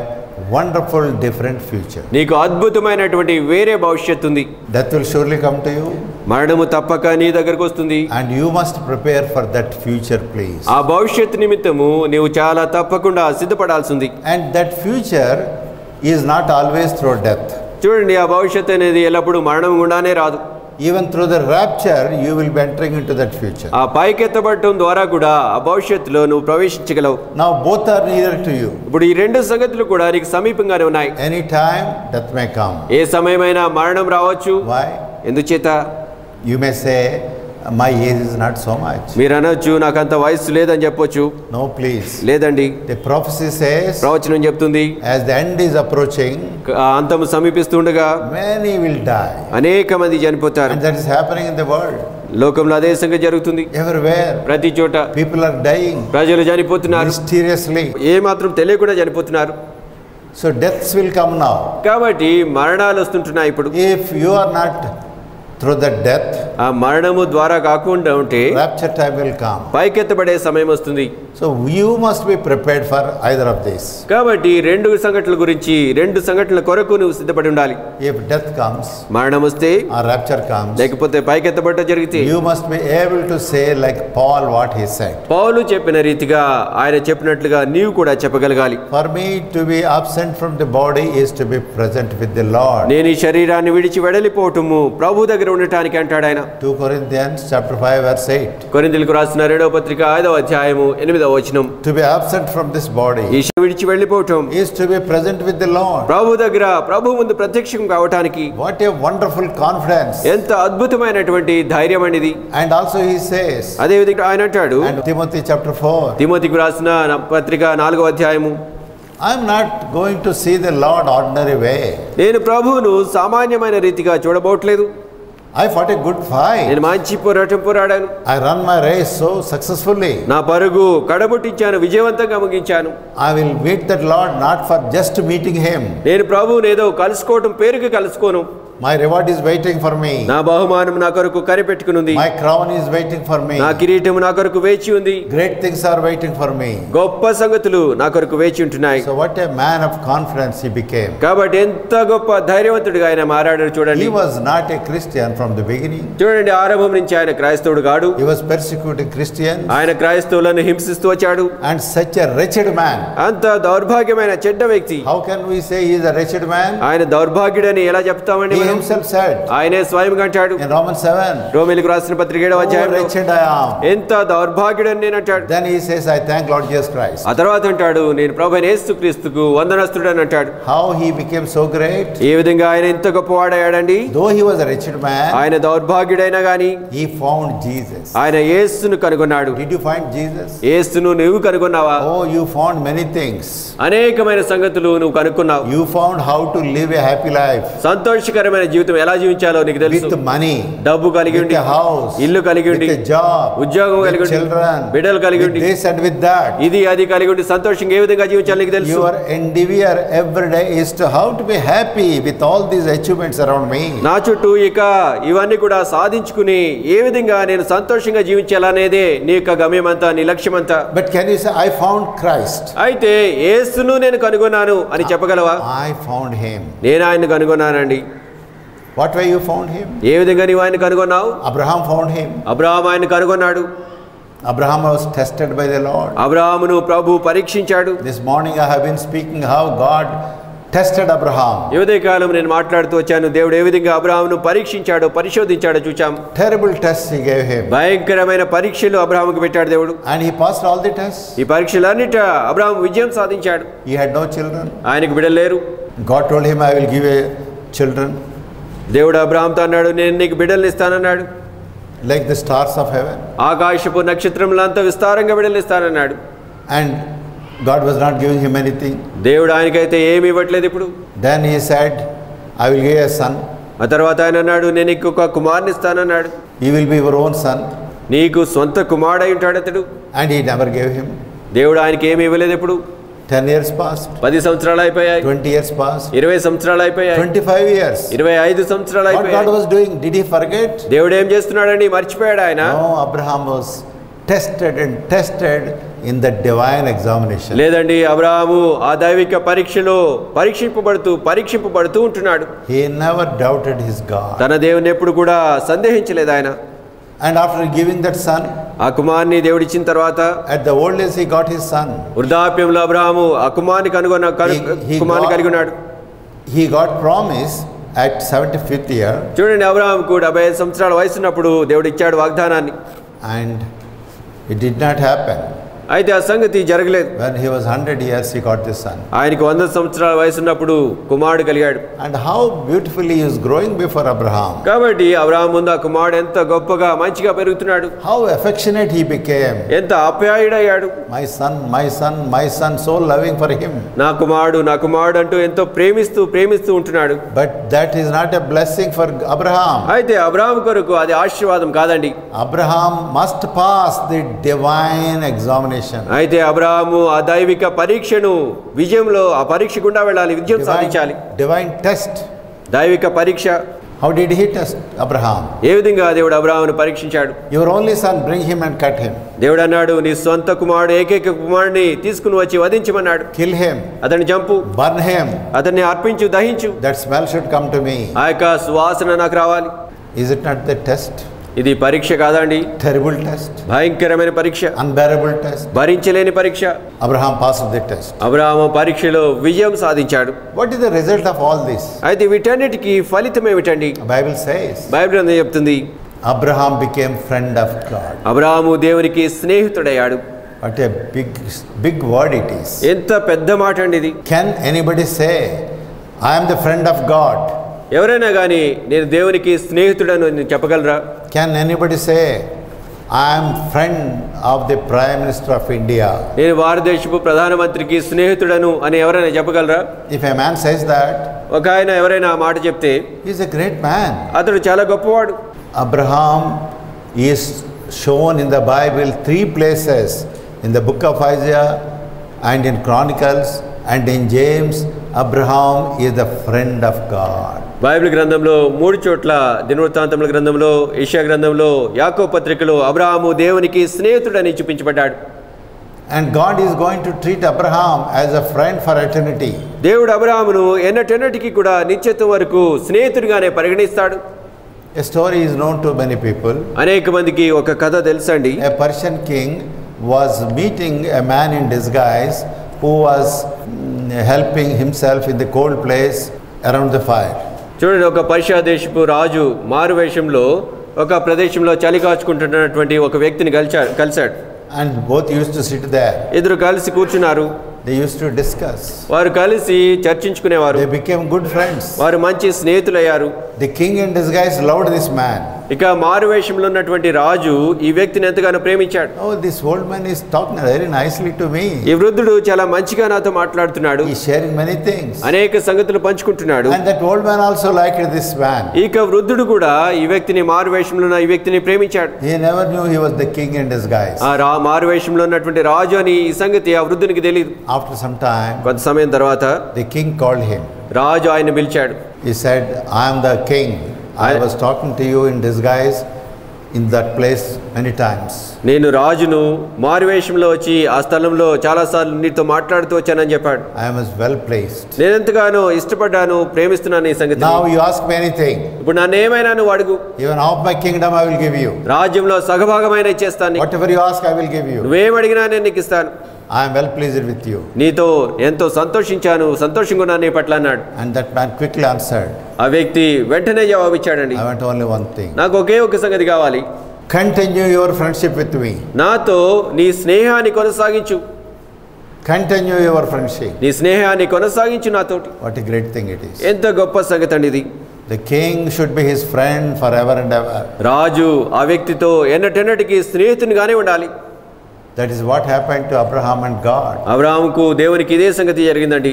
wonderful different future. నీకు అద్భుతమైనటువంటి వేరే భవిష్యత్తు ఉంది. That will surely come to you. మరణము తప్పక నీ దగ్గరకు వస్తుంది. And you must prepare for that future, please. ఆ భవిష్యత్తు నిమిత్తము నీవు చాలా తప్పకుండా సిద్ధపడాల్సి ఉంది. And that future is not always through death. చూడండి, ఆ భవిష్యత్తు అనేది ఎల్లప్పుడూ మరణం గుండానే రాదు. Even through the rapture, you will be entering into that future. ఆ పైకెత్తబడటం ద్వారా కూడా ఆ భవిష్యత్తులో నువ్వు ప్రవేశించగలవు. Now both are near to you. ఇప్పుడు ఈ రెండు సంగతులు కూడా నీకు సమీపంగానే ఉన్నాయి. Any time death may come. ఏ సమయమైనా మరణం రావచ్చు. Why? ఎందుచేత? You may say, my age is not so much. మీరు అనొచ్చు, నాకంత వయస్సు లేదని చెప్పొచ్చు. No, please. లేదండి. The prophecy says, ప్రవచనం చెప్తుంది, as the end is approaching, అంతము సమీపిస్తుండగా many will die. అనేక మంది చనిపోతారు. And that is happening in the world. లోకంలో అదే సంగతి జరుగుతుంది. Everywhere. ప్రతి చోట People are dying. ప్రజలు చనిపోతున్నారు. Mysteriously. ఏ మాత్రం తెలియకుండా చనిపోతున్నారు. So deaths will come now. కాబట్టి మరణాలు వస్తుంటున్నాయి ఇప్పుడు. If you are not through the death, ఆ మరణము ద్వారా కాకుండా ఉంటే rapture time will come. పైకెత్తబడే సమయం వస్తుంది. So you must be prepared for either of these. కాబట్టి రెండు సంఘటనల కొరకు నువ్వు సిద్ధపడి ఉండాలి. If death comes, మరణం వస్తే, or rapture comes, లేకపోతే పైకెత్తబడ్డ జరిగితే, you must be able to say like Paul what he said. పౌలు చెప్పిన రీతిగా ఆయన చెప్పినట్లుగా నీవు కూడా చెప్పగలగాలి. For me to be absent from the body is to be present with the Lord. నేను ఈ శరీరాన్ని విడిచి వెడలిపోవటము ప్రభు దగ్గర ఉండటానికి అంటాడు ఆయన. 2 Corinthians chapter 5 verse 8. కొరింథీయులకు రాసిన 2వ పత్రిక 5వ అధ్యాయము 8వ వచనం. To be absent from this body ఈ శరీరం విడిచి వెళ్ళిపోవటం is to be present with the Lord. ప్రభు ముందు ప్రత్యక్షం కావటానికి. What a wonderful confidence. ఎంత అద్భుతమైనటువంటి ధైర్యం అనేది. And also he says, అదే విధంగా ఆయన అంటాడు, and Timothy chapter 4, తిమోతికి రాసిన పత్రిక 4వ అధ్యాయము, I am not going to see the Lord ordinary way. నేను ప్రభువును సామాన్యమైన రీతిగా చూడబోట్లేదు. I fought a good fight. నేను మంచి పోరాటం పోరాడాను. I run my race so successfully. నా పరుగు కడముట్టించాను, విజయవంతంగా ముగించాను. I will meet that Lord not for just meeting him. నేను ప్రభువుని ఏదో కలుసుకోవటం పేరుకి కలుసుకోను. My reward is waiting for me. నా బహుమానం నా కొరకు కనిపెట్టుకునుంది. My crown is waiting for me. నా కిరీటం నా కొరకు వేచి ఉంది. Great things are waiting for me. గొప్ప సంగతులు నా కొరకు వేచి ఉంటున్నాయి. So what a man of confidence he became. కాబట్టి ఎంత గొప్ప ధైర్యవంతుడిగా ఆయన మారాడు చూడండి. He was not a Christian from the beginning. చూడండి, ఆరంభం నుంచి ఆయన క్రైస్తవుడు కాడు. He was persecuting Christians. ఆయన క్రైస్తవులను హింసిస్తూ వచ్చాడు. And such a wretched man. అంత దౌర్భాగ్యమైన చెడ్డ వ్యక్తి. How can we say he is a wretched man? ఆయన దౌర్భాగ్యుడని ఎలా చెప్తామండి? He himself said. ఆయనే స్వయంగా అంటాడు. In Romans 7. రోమీయులకు రాసిన పత్రిక 7వ అధ్యాయంలో, wretched I am. ఎంత దౌర్భాగ్యుడని నేను అంటాడు. Then he says, I thank Lord Jesus Christ. ఆ తర్వాత అంటాడు, నేను ప్రభువైన యేసుక్రీస్తుకు వందనస్తుడని అంటాడు. How he became so great? ఏ విధంగా ఆయన ఇంత గొప్పవాడయ్యాడండి. Though he was a wretched man, ఆయన దౌర్భాగ్యుడైనా గాని he found Jesus. ఆయన యేసును కనుగొన్నాడు. Did you find Jesus? యేసును నువ్వు కనుగొన్నావా? Oh, you found many things. అనేకమైన సంగతులు నువ్వు కనుక్కున్నావు. You found how to live a happy life. సంతోషకరమైన జీవితం ఎలా జీవించాలో నీకు తెలుసు. With money, డబ్బు కలిగి ఉండి, with a house, ఇల్లు కలిగి ఉండి, with a job, ఉద్యోగం కలిగి ఉండి, children, బిడ్డలు కలిగి ఉండి, with this and with that. ఇది అది కలిగి ఉండి సంతోషంగా ఏ విధంగా జీవించాలో నీకు తెలుసు. Your endeavor every day is to how to be happy with all these achievements around me. నా చుట్టూ ఇక ఇవన్నీ కూడా సాధించుకుని ఏ విధంగా నేను సంతోషంగా జీవించాలనేదే నీ యొక్క గమ్యం అంతా, నీ లక్ష్యం అంతా. But can you say, I found Christ? అయితే యేసును నేను కనుగొన్నాను అని చెప్పగలవా? I found him. నేను ఆయన్ని కనుగొన్నానండి. What way you found him? ఏ విధంగా నీవు ఆయన కనుగొన్నావు? Abraham found him. అబ్రహాము ఆయన కనుగొన్నాడు. Abraham was tested by the Lord. అబ్రహామును ప్రభు పరీక్షించాడు. This morning I have been speaking how God tested Abraham. ఈ ఉదయకాలం నేను మాట్లాడుతూ వచ్చాను, దేవుడు ఏ విధంగా అబ్రహామును పరీక్షించాడో పరిశోధించాడో చూచాం. Terrible tests he gave him. భయంకరమైన పరీక్షలు అబ్రహాముకు పెట్టాడు దేవుడు. And he passed all the tests. ఈ పరీక్షలన్నిట అబ్రహాము విజయం సాధించాడు. He had no children. ఆయనకు బిడ్డలు లేరు. God told him, I will give you children. దేవుడు అబ్రహాముతో అన్నాడు, నేను నీకు బిడ్డల్ని ఇస్తానన్నాడు. Like the stars of heaven. ఆకాశపు నక్షత్రములంతా విస్తారంగా బిడ్డల్ని ఇస్తానన్నాడు. And God was not giving him anything. దేవుడు ఆయనకైతే ఏమి ఇవ్వట్లేదు ఇప్పుడు. Then he said, I will give you a son. ఆ తర్వాత ఆయన అన్నాడు, నేను నీకు ఒక కుమారుని ఇస్తానన్నాడు. He will be your own son. నీకు సొంత కుమారుడై ఉంటాడు అతడు. And he never gave him. దేవుడు ఆయనకి ఏమి ఇవ్వలేదు ఇప్పుడు. 10 years passed. 10 సంవత్సరాలు అయిపోయాయి. 20 years passed. 20 సంవత్సరాలు అయిపోయాయి. 25 years. 25 సంవత్సరాలు What God అయిపోయాయి. was doing? Did he forget? దేవుడు ఏం చేస్తున్నాడండి? మర్చిపోయాడు ఆయన? No, Abraham was tested and tested in the divine examination. లేదండి, అబ్రహాము ఆ దైవిక పరీక్షలో పరీక్షింపబడుతూ ఉంటున్నాడు. He never doubted his God. తన దేవుని ఎప్పుడు కూడా సందేహించలేదు ఆయన. And after giving that son, ఆ కుమారుని దేవుడు ఇచ్చిన తర్వాత, at the old age he got his son. వృద్ధాప్యంలో అబ్రహాము ఆ కుమారుని కుమారుని కలిగి ఉన్నాడు. He got promise at 75th year. చూడండి, అబ్రహాముకు 75 సంవత్సరాల వయసు ఉన్నప్పుడు దేవుడు ఇచ్చాడు వాగ్దానాన్ని. And it did not happen. అయితే ఆ సంగతి జరగలేదు. When he was 100 years, he got this son. ఆయనకు 100 సంవత్సరాల వయసు ఉన్నప్పుడు కుమారుడు కలిగాడు. And how beautifully he was growing before Abraham. కాబట్టి అబ్రహాము ముందు ఆ కుమారుడు ఎంత గొప్పగా మంచిగా పెరుగుతున్నాడు. How affectionate he became. ఎంత ఆప్యాయుడయ్యాడు. My son, my son, my son, so loving for him. నా కుమారుడు అంటూ ఎంతో ప్రేమిస్తూ ఉంటున్నాడు. But that is not a blessing for Abraham. అయితే అబ్రహాము కొరకు అది ఆశీర్వాదం కాదండి. Abraham must pass the divine examination. అయితే అబ్రహాము ఆ దైవిక పరీక్షను విజయంలో ఆ పరీక్ష గుండా వెళ్ళాలి, విజయం సాధించాలి. Divine test. దైవిక పరీక్ష. How did he test Abraham? ఏ విధంగా దేవుడు అబ్రహామును పరీక్షించాడు? Your only son, bring him and cut him. దేవుడు అన్నాడు, నీ సొంత కుమారుడు ఏకైక కుమారుడిని తీసుకుని వచ్చి వధించమన్నాడు. Kill him. అతన్ని చంపు. Burn him. అతన్ని అర్పించు, దహించు. That smell should come to me. ఆ యొక్క సువాసన నాకు రావాలి. Is it not the test? ఇది పరీక్ష కాదండి? Terrible test. భయంకరమైన పరీక్ష. Unbearable test. భరించలేని పరీక్ష. Abraham passed the test. Abraham పరీక్షలో విజయం సాధించాడు. What is the result of all this? అయితే వీటన్నిటికీ ఫలితం ఏమిటండి? Bible says. బైబిల్ అనేది చెప్తుంది, Abraham became friend of God. Abraham దేవునికి స్నేహితుడయ్యాడు. What a big word it is. ఎంత పెద్ద మాట అండి ఇది. Can anybody say, I am the friend of God? ఎవరైనా కానీ నేను దేవునికి స్నేహితుడని చెప్పగలరా? Can anybody say, I am friend of the Prime Minister of India? నేను భారతదేశపు ప్రధానమంత్రికి స్నేహితుడను అని ఎవరైనా చెప్పగలరా? If a man says that, ఒక ఆయన ఎవరైనా ఆ మాట చెప్తే, he is a great man. అతడు చాలా గొప్పవాడు. Abraham is shown in the Bible 3 places, in the book of Isaiah and in Chronicles and in James. Abraham is the friend of God. Bible గ్రంథంలో 3 చోట్ల, దినవృత్తాంతముల గ్రంథంలో, యెషయా గ్రంథంలో, యాకోబు పత్రికలో అబ్రహాము దేవునికి స్నేహితుడని చూపించబడ్డాడు. And God is going to treat Abraham as a friend for eternity. దేవుడు అబ్రహామును ఎన్నటెన్నటికి కూడా నిత్యత్వం వరకు స్నేహితుడిగానే పరిగణిస్తాడు. A story is known to many people. అనేక మందికి ఒక కథ తెలుసండి. A Persian king was meeting a man in disguise who was helping himself in the cold place around the fire. చూడండి, ఒక పర్షియా దేశపు రాజు మారువేషంలో ఒక ప్రదేశంలో చలి కాచుకుంటున్నటువంటి ఒక వ్యక్తిని కలిశాడు. And both used to sit there. ఇద్దరు కలిసి కూర్చున్నారు. They used to discuss. వారు కలిసి చర్చించుకునేవారు. They became good friends. వారు మంచి స్నేహితులయ్యారు. The king in disguise loved this man. ఇక మారువేషంలో ఉన్నటువంటి రాజు ఈ వ్యక్తిని ఎంతగానో ప్రేమించాడు. Oh, this old man is talking very nicely to me. ఈ వృద్ధుడు చాలా మంచిగా నాతో మాట్లాడుతున్నాడు. He is sharing many things. అనేక సంగతులు పంచుకుంటున్నాడు. And that old man also liked this man. ఇక వృద్ధుడు కూడా ఈ వ్యక్తిని, మారువేషంలో ఉన్న ఈ వ్యక్తిని ప్రేమించాడు. He never knew he was the king in disguise. ఆ మారువేషంలో ఉన్నటువంటి రాజు అని ఈ సంగతి ఆ వృద్ధునికి తెలియదు. After some time, కొంత సమయం తర్వాత the king called him. రాజు ఆయన పిలిచాడు. He said, I am the king. I was talking to you in disguise in that place many times. నేను రాజును, మారువేషంలో వచ్చి ఆ స్థలంలో చాలాసార్లు నీతో మాట్లాడుతూ వచ్చానని చెప్పాడు. I am as well placed. నేను ఎంతగానో ఇష్టపడ్డాను, ప్రేమిస్తున్నాను ఈ సంగతి. Now you ask me anything. ఇప్పుడు నన్ను ఏమైనా నువ్వు అడుగు. Even half my kingdom I will give you. రాజ్యంలో సగభాగమైన ఇచ్చేస్తాను. Whatever you ask I will give you. నువ్వేం అడిగినా నేను నీకు ఇస్తాను. I am well pleased with you. నీతో ఎంతో సంతోషించాను, సంతోషంగా ఉన్నాను నీ పట్ల అన్నాడు. And that man quickly answered. ఆ వ్యక్తి వెంటనే జవాబిచ్చాడండి. I want only one thing. నాకు ఒకే ఒక సంగతి కావాలి. Continue your friendship with me. నాతో నీ స్నేహాన్ని కొనసాగించు. Continue your friendship. నీ స్నేహాన్ని కొనసాగించు నాతోటి. What a great thing it is. ఎంత గొప్ప సంగతి అండి ఇది. The king should be his friend forever and ever. రాజు ఆ వ్యక్తితో ఎన్నటెన్నటికి స్నేహితునిగానే ఉండాలి. That is what happened to Abraham and God. అబ్రహాముకు దేవునికి ఇదే సంగతి జరిగిందండి.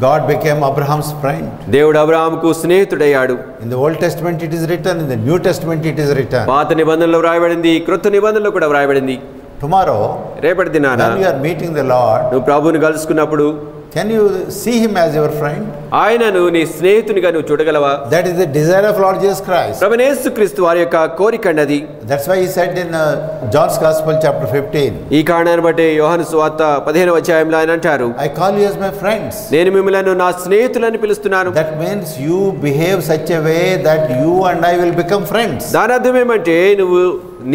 God became Abraham's friend. దేవుడు అబ్రహాముకు స్నేహితుడయ్యాడు. In the Old Testament it is written, in the New Testament it is written. పాత నిబంధనలో వ్రాయబడింది, క్రొత్త నిబంధనలో కూడా వ్రాయబడింది. Tomorrow, రేపటి దినాన when you are meeting the Lord, నువ్వు ప్రభువుని కలుసుకున్నప్పుడు can you see him as your friend? ఆయనను నీ స్నేహితునిగా నువ్వు చూడగలవా? That is the desire of Lord Jesus Christ. ప్రభువైన యేసుక్రీస్తు వారి యొక్క కోరిక అన్నది. That's why he said in John's Gospel chapter 15. ఈ కారణాన్ని బట్టి యోహాను సువార్త 15వ అధ్యాయంలో ఆయన అంటారు, I call you as my friends. నేను మిమ్మల్ని నా స్నేహితులని పిలుస్తున్నాను. That means you behave such a way that you and I will become friends. దాని అర్థం ఏమంటే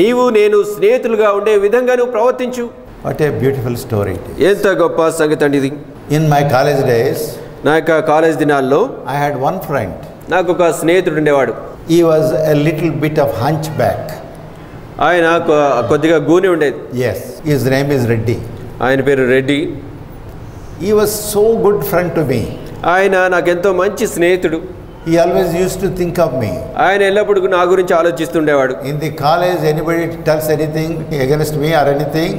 నీవు నేను స్నేహితులుగా ఉండే విధంగా నువ్వు ప్రవర్తించు. What a beautiful story it is. ఎంత గొప్ప సంగతి అండి ఇది. In my college days, నా యొక్క కాలేజ్ దినాల్లో I had one friend. నాకు ఒక స్నేహితుడు ఉండేవాడు. He was a little bit of hunchback. ఆయన కొద్దిగా గూని ఉండేది. Yes, his name is Reddy. ఆయన పేరు Reddy. He was so good friend to me. ఆయన నాకెంతో మంచి స్నేహితుడు. He always used to think of me. ఆయన ఎల్లప్పుడూ నా గురించి ఆలోచిస్తుండేవాడు. In the college, anybody tells anything against me or anything,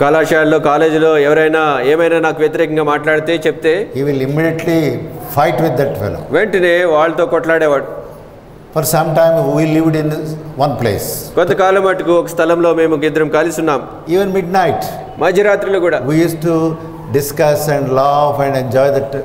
కళాశాలలో, కాలేజీలో ఎవరైనా ఏమైనా నాకు వ్యతిరేకంగా మాట్లాడితే చెప్తే he will immediately fight with that fellow. వెంటనే వాళ్ళతో కొట్లాడేవాడు. For some time we lived in one place. కొంతకాలం మటుకు ఒక స్థలంలో మేము ఇద్దరం కలిసి ఉన్నాం. Even midnight, మధ్యరాత్రిలో కూడా we used to discuss and laugh and enjoy that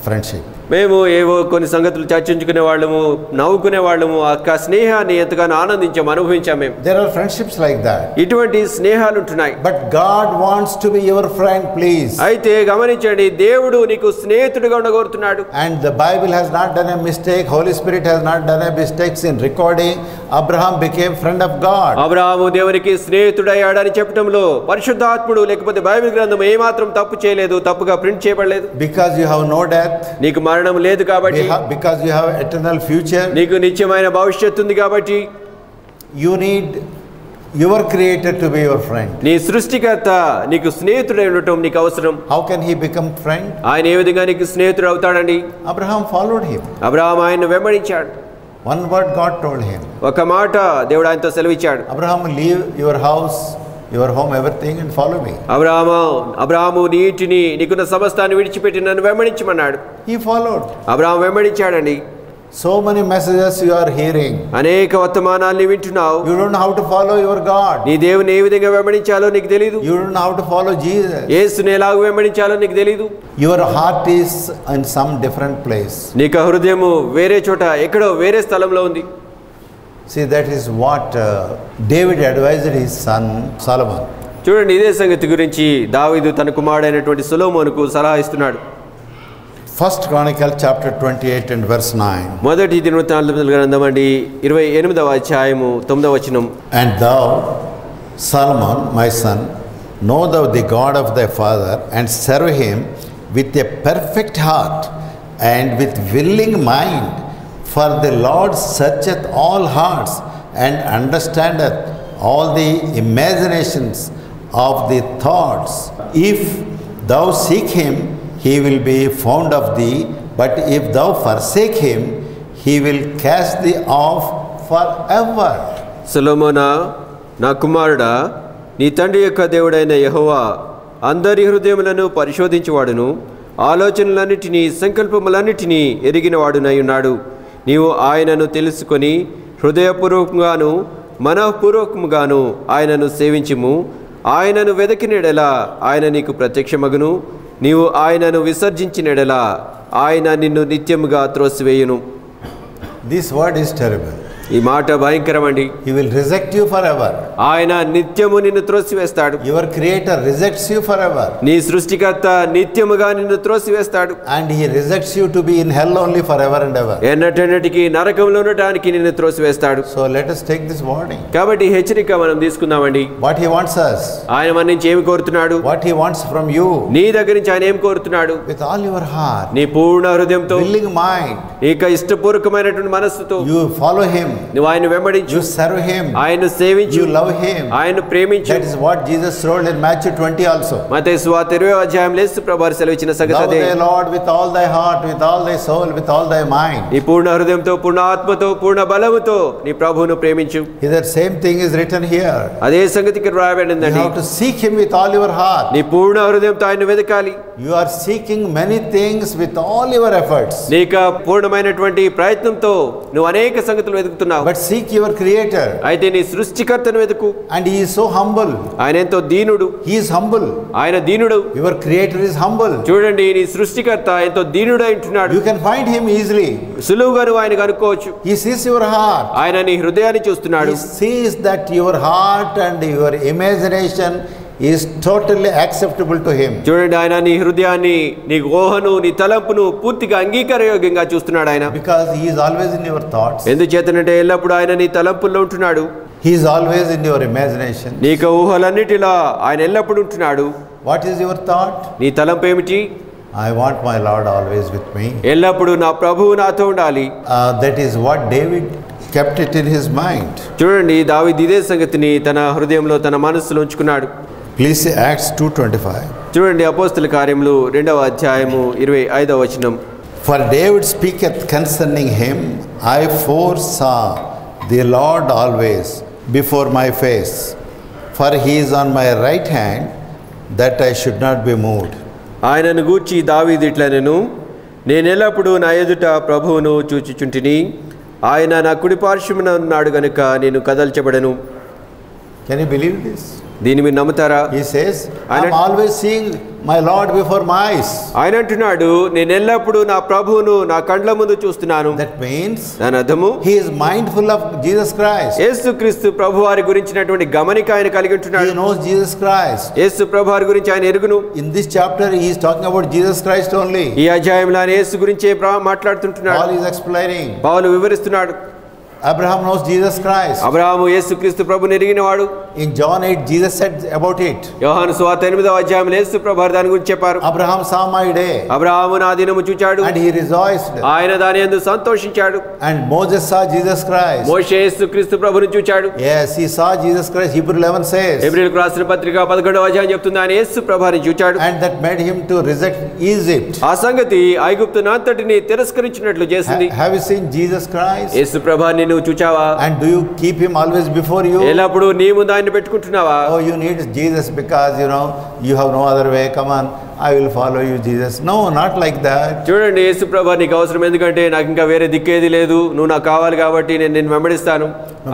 friendship. మేము ఏవో కొన్ని సంగతులు చర్చించుకునే వాళ్ళము, నవ్వుకునే వాళ్ళము. ఆ స్నేహాన్ని ఎంతగానో ఆనందించాం, అనుభవించాం మేము. There are friendships like that. ఇటువంటి స్నేహాలు ఉంటున్నాయి. But God wants to be your friend, please. అయితే గమనించండి, దేవుడు నీకు స్నేహితుడిగా ఉండగోరుతున్నాడు. And the Bible has not done a mistake. Holy Spirit has not done a mistake in recording Abraham became friend of God. Abraham దేవునికి స్నేహితుడయ్యాడని చెప్పడంలో పరిశుద్ధాత్ముడు లేకపోతే బైబిల్ గ్రంథం ఏమాత్రం తప్పు చేయలేదు, తప్పుగా ప్రింట్ చేయబడలేదు. Because you have no death. నీకు మరణం లేదు కాబట్టి, because you have eternal future, నీకు నిత్యమైన భవిష్యత్తు ఉంది కాబట్టి, you need your creator to be your friend. నీ సృష్టికర్త నీకు స్నేహితుడై ఉండటం నీకు అవసరం. How can he become friend? ఆయన ఏ విధంగా నీకు స్నేహితుడు అవుతాడండి? Abraham followed him. అబ్రహాము ఆయన్ను వెంబడించాడు. One word God told him. ఒక మాట దేవుడు ఆయనతో సెలవిచ్చాడు. Abraham, leave your house, your home, everything and follow me. Abraham నీకున్న సమస్తాన్ని విడిచిపెట్టి నన్ను వెంబడించమన్నాడు. He followed. Abraham వెంబడించాడండి. So many messages you are hearing. అనేక వర్తమానాల్ని వింటున్నావు. You don't know how to follow your God. నీ దేవుని ఏ విధంగా వెంబడించాలో నీకు తెలియదు. You don't know how to follow Jesus. యేసుని ఎలా వెంబడించాలో నీకు తెలియదు. Your heart is in some different place. నీకు హృదయము వేరే చోట ఎక్కడో వేరే స్థలంలో ఉంది. See, that is what David advised his son Solomon. చూడండి, ఇదే సంగతి గురించి దావీదు తన కుమారుడైనటువంటి సొలొమోనుకు సలహా ఇస్తున్నాడు. First Chronicle chapter 28 and verse 9. మొదటి దినవృత్తాంతముల గ్రంథం అండి 28వ అధ్యాయము 9వ వచనం. And thou, Solomon, my son, know thou the God of thy father, and serve him with a perfect heart and with willing mind. For the Lord searcheth all hearts and understandeth all the imaginations of the thoughts. If thou seek him, he will be found of thee, but if thou forsake him, he will cast thee off forever. సొలొమోనా, నా కుమారుడా, నీ తండ్రి యొక్క దేవుడైన యెహోవా అందరి హృదయములను పరిశోధించువాడును, ఆలోచనలన్నిటినీ సంకల్పములన్నిటినీ ఎరిగినవాడునై ఉన్నాడు. నీవు ఆయనను తెలుసుకొని హృదయపూర్వకంగాను మనఃపూర్వకముగాను ఆయనను సేవించుము. ఆయనను వెదకినెడలా ఆయన నీకు ప్రత్యక్షమగును. నీవు ఆయనను విసర్జించినెడలా ఆయన నిన్ను నిత్యముగా త్రోసివేయును. This word is terrible. ఈ మాట భయంకరమండి. He will reject you forever. ఆయన నిత్యము నిన్ను త్రోసివేస్తాడు. Your creator rejects you forever. నీ సృష్టికర్త నిత్యముగా నిన్ను త్రోసివేస్తాడు. And he rejects you to be in hell only forever and ever. ఎన్నటెన్నటికి నరకంలో ఉండటానికి నిన్ను త్రోసివేస్తాడు. So let us take this warning. కాబట్టి హెచ్చరిక మనం తీసుకుందామండి. What he wants us. ఆయన మన నుంచి ఏమి కోరుతున్నాడు? What he wants from you. నీ దగ్గర నుంచి ఆయన ఏం కోరుతున్నాడు? With all your heart. నీ పూర్ణ హృదయంతో, willing mind. నీకు ఇష్టపూర్వకమైనటువంటి మనస్సుతో You follow him. నువ్వు ఆయన వెంబడించు. You serve him. ఆయన్ను సేవించు. You love him. ఆయన్ను ప్రేమించు. That is what Jesus told in Matthew 20 also. మత్తయి సువార్త 20వ అధ్యాయంలో యేసు ప్రభువారు సెలవిచ్చిన సంగతి Love అదే. thy Lord with all thy heart, with all thy soul, with all thy mind. నీ పూర్ణ హృదయంతో, పూర్ణ ఆత్మతో, పూర్ణ బలముతో నీ ప్రభువును ప్రేమించు. Either same thing is written here. అదే సంగతి ఇక్కడ You రాయబడిందండి. have to seek him with all your heart. నీ పూర్ణ హృదయంతో ఆయన వెదకాలి. You are seeking many things with all your efforts. నీకు పూర్ణమైనటువంటి ప్రయత్నంతో నువ్వు అనేక సంగతులు వెతుకుతున్నావు. But seek your creator. అయితే నీ సృష్టికర్తను వెతుకు. And he is so humble. ఆయన ఎంతో దీనుడు. He is humble. ఆయన దీనుడు. Your creator is humble. చూడండి, నీ సృష్టికర్త ఎంతో దీనుడు అంటున్నాడు. You can find him easily. సులువుగా నువ్వు ఆయన కనుక్కోవచ్చు. He sees your heart. ఆయన నీ హృదయాన్ని చూస్తున్నాడు. He sees that your heart and your imagination is totally acceptable to him. చూడండి, ఆయన నీ హృదయాన్ని, నీ ఊహను, నీ తలంపును పూర్తిగా అంగీకారయోగ్యంగా చూస్తున్నాడు ఆయన. Because he is always in your thoughts. ఎందుచేతనంటే ఎల్లప్పుడూ ఆయన నీ తలంపుల్లో ఉంటున్నాడు. He is always in your imagination. నీకు ఊహలన్నిటిలో ఆయన ఎల్లప్పుడూ ఉంటున్నాడు. What is your thought? నీ తలంపు ఏమిటి? I want my Lord always with me. ఎల్లప్పుడూ నా ప్రభువు నాతో ఉండాలి. That is what David kept it in his mind. చూడండి, దావీదు ఇదే సంగతిని తన హృదయంలో, తన మనస్సులో ఉంచుకున్నాడు. Please see Acts 2:25. చూడండి, అపోస్తల కార్యములు 2వ అధ్యాయము 25వ వచనం. For David speaketh concerning him, I foresaw the Lord always before my face, for he is on my right hand, that I should not be moved. ఆయనను గూర్చి దావీదు ఇట్లనెను, నేనెల్లప్పుడూ నా ఎదుట ప్రభువును చూచుచుంటిని, ఆయన నా కుడి పార్శ్వమున ఉన్నాడు గనుక నేను కదల్చబడను. Can you believe this? దీన్ని మీరు నమ్ముతారా? He says, I am always seeing my Lord before my eyes. ఆయన అంటున్నాడు, నేను ఎల్లప్పుడూ నా ప్రభువును నా కండ్ల ముందు చూస్తున్నాను. That means దాని అర్థము, he is mindful of Jesus Christ. యేసుక్రీస్తు ప్రభువారి గురించినటువంటి గమనిక ఆయన కలిగి ఉంటున్నాడు. He knows Jesus Christ. యేసు ప్రభువారి గురించి ఆయన ఎరుగును. In this chapter he is talking about Jesus Christ only. ఈ అధ్యాయంలో ఆయన యేసు గురించే మాట్లాడుతుంటున్నాడు. Paul is explaining. పౌలు వివరిస్తున్నాడు. Abraham knows Jesus Christ. Abraham యేసుక్రీస్తు ప్రభుని ఎరిగినవాడు. In John 8 Jesus said about it. యోహాను సువార్త 8వ అధ్యాయంలో యేసు ప్రభువారు దాని గురించి చెప్పారు. Abraham saw my day. Abraham నా దినము చూచాడు. And he rejoiced. ఆయన దాని యందు సంతోషించాడు. And Moses saw Jesus Christ. మోషే యేసుక్రీస్తు ప్రభుని చూచాడు. Yes, he saw Jesus Christ. Hebrew 11 says. హెబ్రీయులకు రాసిన పత్రిక 11వ అధ్యాయం చెప్తుంది, ఆయన యేసు ప్రభుని చూచాడు. And that made him to reject Egypt. ఆ సంగతి ఐగుప్తునంతటిని తిరస్కరించినట్లు చేసింది. Have you seen Jesus Christ? యేసు ప్రభుని నువ్వు చూచావా? And do you keep him always before you? ఎల్లప్పుడు నీ ముందు ఆయన పెట్టుకుంటున్నావా? Oh, you need Jesus because you have no other way. Come on, I will follow you, Jesus. No, not like that. చూడండి, యేసు ప్రభు నీకు అవసరం ఎందుకంటే నాకు ఇంకా వేరే దిక్కేది లేదు, నువ్వు నాకు కావాలి కాబట్టి నేను నిన్ను వెంబడిస్తాను.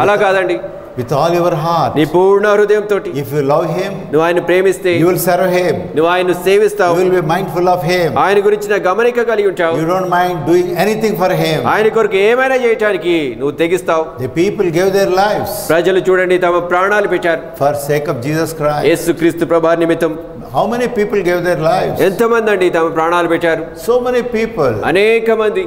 అలా కాదండి. With all your heart, నీ పూర్ణ హృదయంతోటి if you love him, నువ్వు ఆయన ప్రేమిస్తే you will serve him, నువ్వు ఆయన్ను సేవిస్తావు, you will be mindful of him, ఆయన గురించిన గమనిక కలిగి ఉంటావు, you don't mind doing anything for him. ఆయన కొరకు ఏమైనా చేయడానికి నువ్వు తెగిస్తావు. The people gave their lives, ప్రజలు చూడండి తమ ప్రాణాలు పెట్టారు for sake of Jesus Christ. యేసుక్రీస్తు ప్రభు నిమిత్తం. How many people gave their lives? ఎంతమంది అండి తమ ప్రాణాలు పెట్టారు? So many people. అనేక మంది.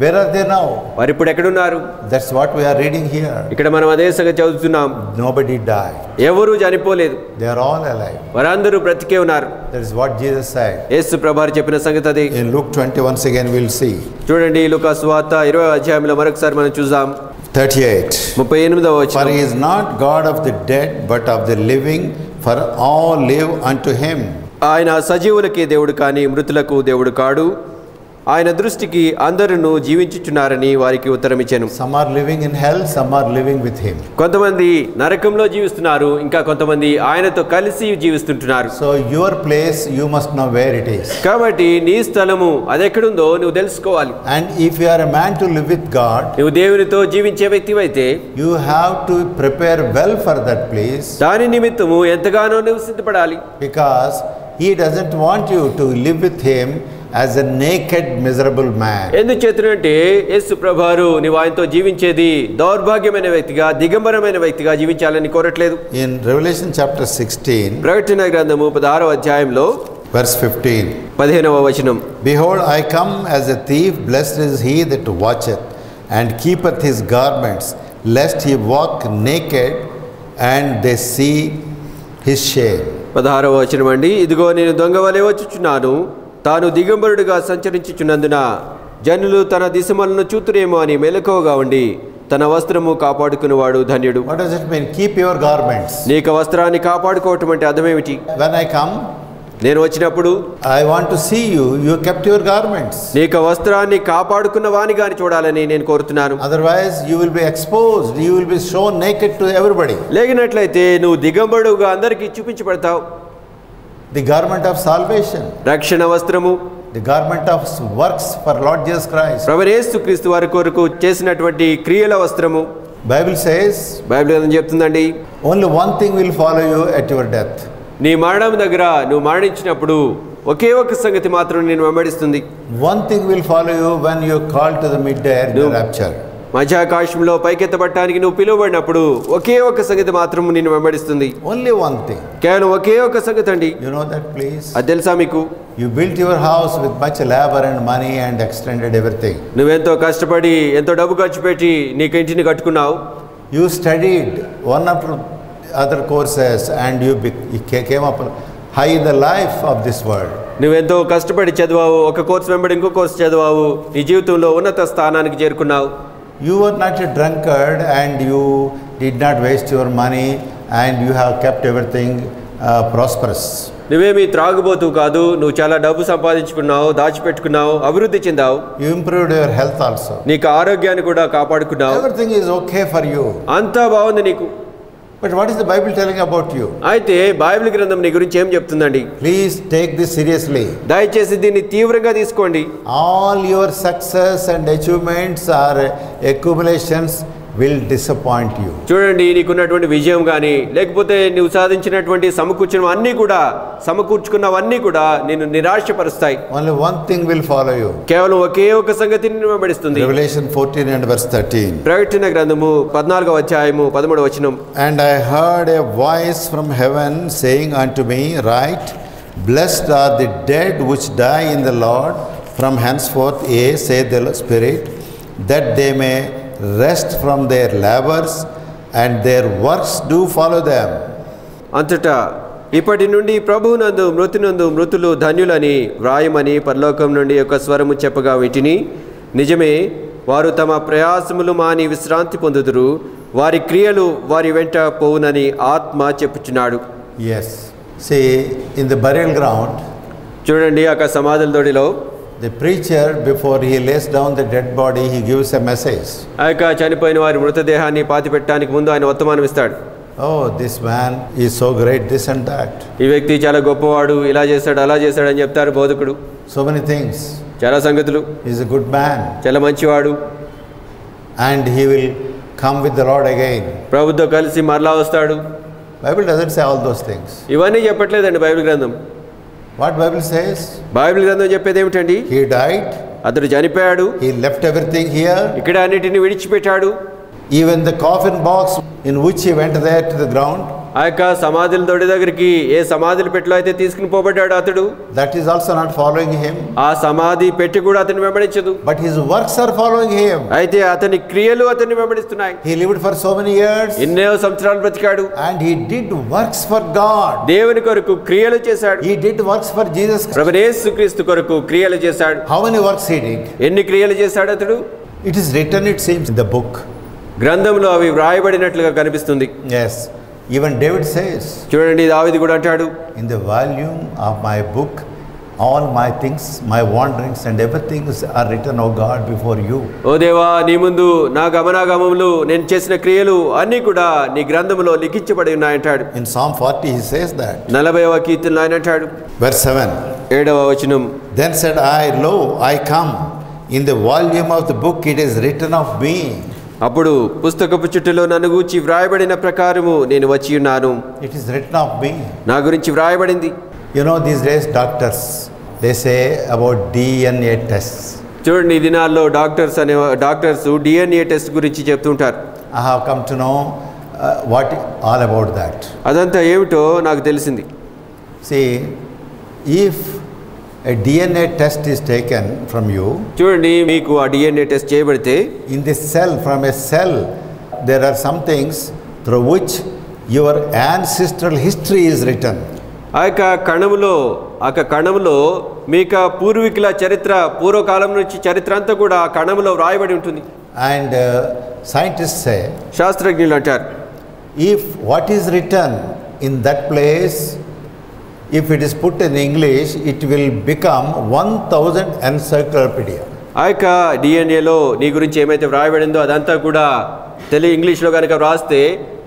Where are they now? వారు ఇప్పుడు ఎక్కడున్నారు? That's what we are reading here. ఇక్కడ మనం అదే సంగతి చదువుతున్నాం. Nobody died. ఎవరు చనిపోలేదు. They are all alive. వారందరూ బ్రతికే ఉన్నారు. That is what Jesus said. యేసు ప్రభువు చెప్పిన సంగతి అది. In Luke 20 once again we'll see. చూడండి, లూకా సువార్త 20వ అధ్యాయంలో మరొకసారి మనం చూద్దాం. 38. 38వ వచనం. For he is not God of the dead but of the living, for all live unto him. ఆయన సజీవులకే దేవుడు కానీ మృతులకు దేవుడు కాడు. ఆయన దృష్టికి అందరూ జీవించుచున్నారని వారికి ఉత్తరం ఇచ్చాను. Some are living in hell, some are living with him. కొంతమంది నరకంలో జీవిస్తున్నారు, ఇంకా కొంతమంది ఆయనతో కలిసి జీవిస్తుంటున్నారు. So your place, you must know where it is. కాబట్టి నీ స్థలము అది ఎక్కడుందో నువ్వు తెలుసుకోవాలి. And if you are a man to live with God, నువ్వు దేవునితో జీవించే వ్యక్తివైతే you have to prepare well for that place. దాని నిమిత్తము ఎంతగానో నువ్వు సిద్ధపడాలి. Because he doesn't want you to live with him as a naked, miserable man. ఎందుచేతనంటే యేసు ప్రభువారు నీవు ఆయనతో జీవించేది దౌర్భాగ్యమైన వ్యక్తిగా, దిగంబరమైన వ్యక్తిగా జీవించాలని కోరట్లేదు. In Revelation chapter 16, ప్రకటన గ్రంథము 16వ అధ్యాయంలో verse 15, 15వ వచనం. Behold, I come as a thief, blessed is he that watcheth and keepeth his garments, lest he walk naked and they see his shame. 16వ వచనం అండి. ఇదిగో నేను దొంగవలే వచ్చుచున్నాను, తాను దిగంబరుడుగా సంచరించుచున్నందున జనులు తన దిశమలను చూతురేమో అని మెలకువగా ఉండి తన వస్త్రము కాపాడుకునేవాడు ధన్యుడు. What does it mean? Keep your garments. నీకు వస్త్రాన్ని కాపాడుకోవటం అంటే అర్థమేమిటి? When I come, నేను వచ్చినప్పుడు I want to see you. You kept your garments. నీకు వస్త్రాన్ని కాపాడుకున్న వానిగాని చూడాలని నేను కోరుతున్నాను. Otherwise, you will be exposed. You will be shown naked to everybody. లేగినట్లయితే నువ్వు దిగంబరుడుగా అందరికీ చూపించబడతావు. The garment of salvation, రక్షణ వస్త్రము, the garment of works for Lord Jesus Christ. ప్రభువైన యేసుక్రీస్తు వారి కొరకు చేసినటువంటి క్రియల వస్త్రము. Bible says, బైబిల్ ఏం చెప్తుందండి? only one thing will follow you at your death. నీ మరణం దగ్గర నువ్వు మరణించినప్పుడు ఒకే ఒక సంగతి మాత్రం నేను వెంబడిస్తుంది. One thing will follow you when you call to the mid-air, the rapture. మధ్యాకాశంలో పైకెత్తబడటానికి నువ్వు పిలువబడినప్పుడు ఒకే ఒక సంగతి మాత్రం నిన్ను వెంబడిస్తుంది. Only one thing. కేవలం ఒకే ఒక సంగతి అండి. You know that, please? అది తెలుసా మీకు? You built your house with much labor and money and extended everything. నువ్వెంతో కష్టపడి ఎంతో డబ్బు ఖర్చు పెట్టి నీకు ఇంటిని కట్టుకున్నావు. You studied one after other courses and you came up high in the life of this world. నువ్వెంతో కష్టపడి చదివావు, ఒక కోర్సు వెంబడి ఇంకో కోర్సు చదివావు, నీ జీవితంలో ఉన్నత స్థానానికి చేరుకున్నావు. You were not a drunkard and you did not waste your money and you have kept everything prosperous. నువ్వేమీ త్రాగుబోతూ కాదు, నువ్వు చాలా డబ్బు సంపాదించుకున్నావు, దాచిపెట్టుకున్నావు, అభివృద్ధి చెందావు. You improved your health also. నీకు ఆరోగ్యాన్ని కూడా కాపాడుకున్నావు. Everything is okay for you. అంతా బాగుంది నీకు. But what is the Bible telling about you? అయితే బైబిల్ గ్రంథం నీ గురించి ఏం చెప్తుందండి? Please take this seriously. దయచేసి దీన్ని తీవ్రంగా తీసుకోండి. All your success and achievements or accumulations will disappoint you. చూడండి, నీకున్నటువంటి విజయం కానీ లేకపోతే నువ్వు సాధించినటువంటి సమకూర్చుకున్నవన్నీ కూడా నిన్ను నిరాశపరుస్తాయి. Only one thing will follow you. కేవలం ఒకే ఒక సంగతి నిన్ను వెంబడిస్తుంది. Revelation 14 and verse 13. ప్రకటన గ్రంథము 14వ అధ్యాయము 13వ వచనం. And I heard a voice from heaven saying unto me, Write, blessed are the dead which die in the Lord from henceforth, yea, saith the Spirit, that they may rest from their labors and their works do follow them. అంతటా ఇప్పటి నుండి ప్రభువునందు మృతులు ధన్యులని వ్రాయమని పరలోకం నుండి ఒక స్వరము చెప్పగా వింటిని. నిజమే, వారు తమ ప్రయాసములు మాని విశ్రాంతి పొందుదురు, వారి క్రియలు వారి వెంట పోవునని ఆత్మ చెప్పుచున్నాడు. Yes. See, in the burial ground, చూడండి, అక్కడ సమాధుల తోడిలో The preacher, before he lays down the dead body, he gives a message. ఆ యొక్క చనిపోయిన వారి మృతదేహాన్ని పాతిపెట్టడానికి ముందు ఆయన వర్తమానం ఇస్తాడు. Oh, this man is so great, this and that. ఈ వ్యక్తి చాలా గొప్పవాడు, ఇలా చేశాడు అలా చేశాడు అని చెప్తారు బోధకుడు. So many things. చాలా సంగతులు. He is a good man. చాలా మంచివాడు. And he will come with the Lord again. ప్రభుతో కలిసి మరలా వస్తాడు. Bible doesn't say all those things. ఇవన్నీ చెప్పట్లేదండి బైబిల్ గ్రంథం. What Bible says? బైబిల్ గ్రంథం చెప్పేది ఏమిటండి? He died. అతడు చనిపోయాడు. He left everything here. ఇక్కడ అన్నిటిని విడిచిపెట్టాడు. Even the coffin box in which he went there to the ground. ఆ యొక్క సమాధుల తొడి దగ్గరికి ఏ సమాధుల పెట్టెలో అయితే తీసుకుని పోబడ్డాడు అతడు, that is also not following him. ఆ సమాధి పెట్టి కూడా అతన్ని వెంబడించదు. But his works are following him. అయితే అతని క్రియలు అతన్ని వెంబడిస్తున్నాయి. He lived for so many years. ఎన్నో సంవత్సరాలు బ్రతికాడు. And he did works for God. దేవుని కొరకు క్రియలు చేశాడు. He did works for Jesus. ప్రభువైన యేసుక్రీస్తు కొరకు క్రియలు చేశాడు. How many works he did? ఎన్ని క్రియలు చేశాడు అతడు? It is written, it seems, in the book. గ్రంథంలో అవి వ్రాయబడినట్లుగా కనిపిస్తుంది. Yes. Even David says, చూడండి దావీదు కూడా అంటాడు, in the volume of my book all my things, my wanderings and everything are written, O God, before you. ఓ దేవా, నీ ముందు నా గమనాగమములు నేను చేసిన క్రియలు అన్నీ కూడా నీ గ్రంథములో లిఖించబడి ఉన్నాయంటాడు. In Psalm 40 he says that. 40వ కీర్తనలో ఆయన అంటాడు, verse 7, 7వ వచనం, then said I, lo, I come, in the volume of the book it is written of me. అప్పుడు పుస్తకపు చుట్టలో నన్ను గూర్చి వ్రాయబడిన ప్రకారము నేను వచ్చి ఉన్నాను. It is written of me. నా గురించి వ్రాయబడింది. You know, these days doctors, they say about DNA tests. చూడండి ఈ దినాల్లో డాక్టర్స్ DNA టెస్ట్ గురించి చెప్తుంటారు. I have come to know what all about that. అదంతా ఏమిటో నాకు తెలిసింది. See, if a DNA test is taken from you, చూడండి మీకు ఆ DNA టెస్ట్ చేయబడితే, in this cell, from a cell there are some things through which your ancestral history is written. ఆ యొక్క కణములో మీకు పూర్వీకుల చరిత్ర, పూర్వకాలం నుంచి చరిత్ర అంతా కూడా ఆ కణములో వ్రాయబడి ఉంటుంది. And scientists say, శాస్త్రజ్ఞులు అంటారు, if what is written in that place, if it is put in English, it will become 1000 encyclopedia. ఆ యొక్క డిఎన్ఏలో నీ గురించి ఏమైతే వ్రాయబడిందో అదంతా కూడా ఇంగ్లీష్లో కనుక వ్రాస్తే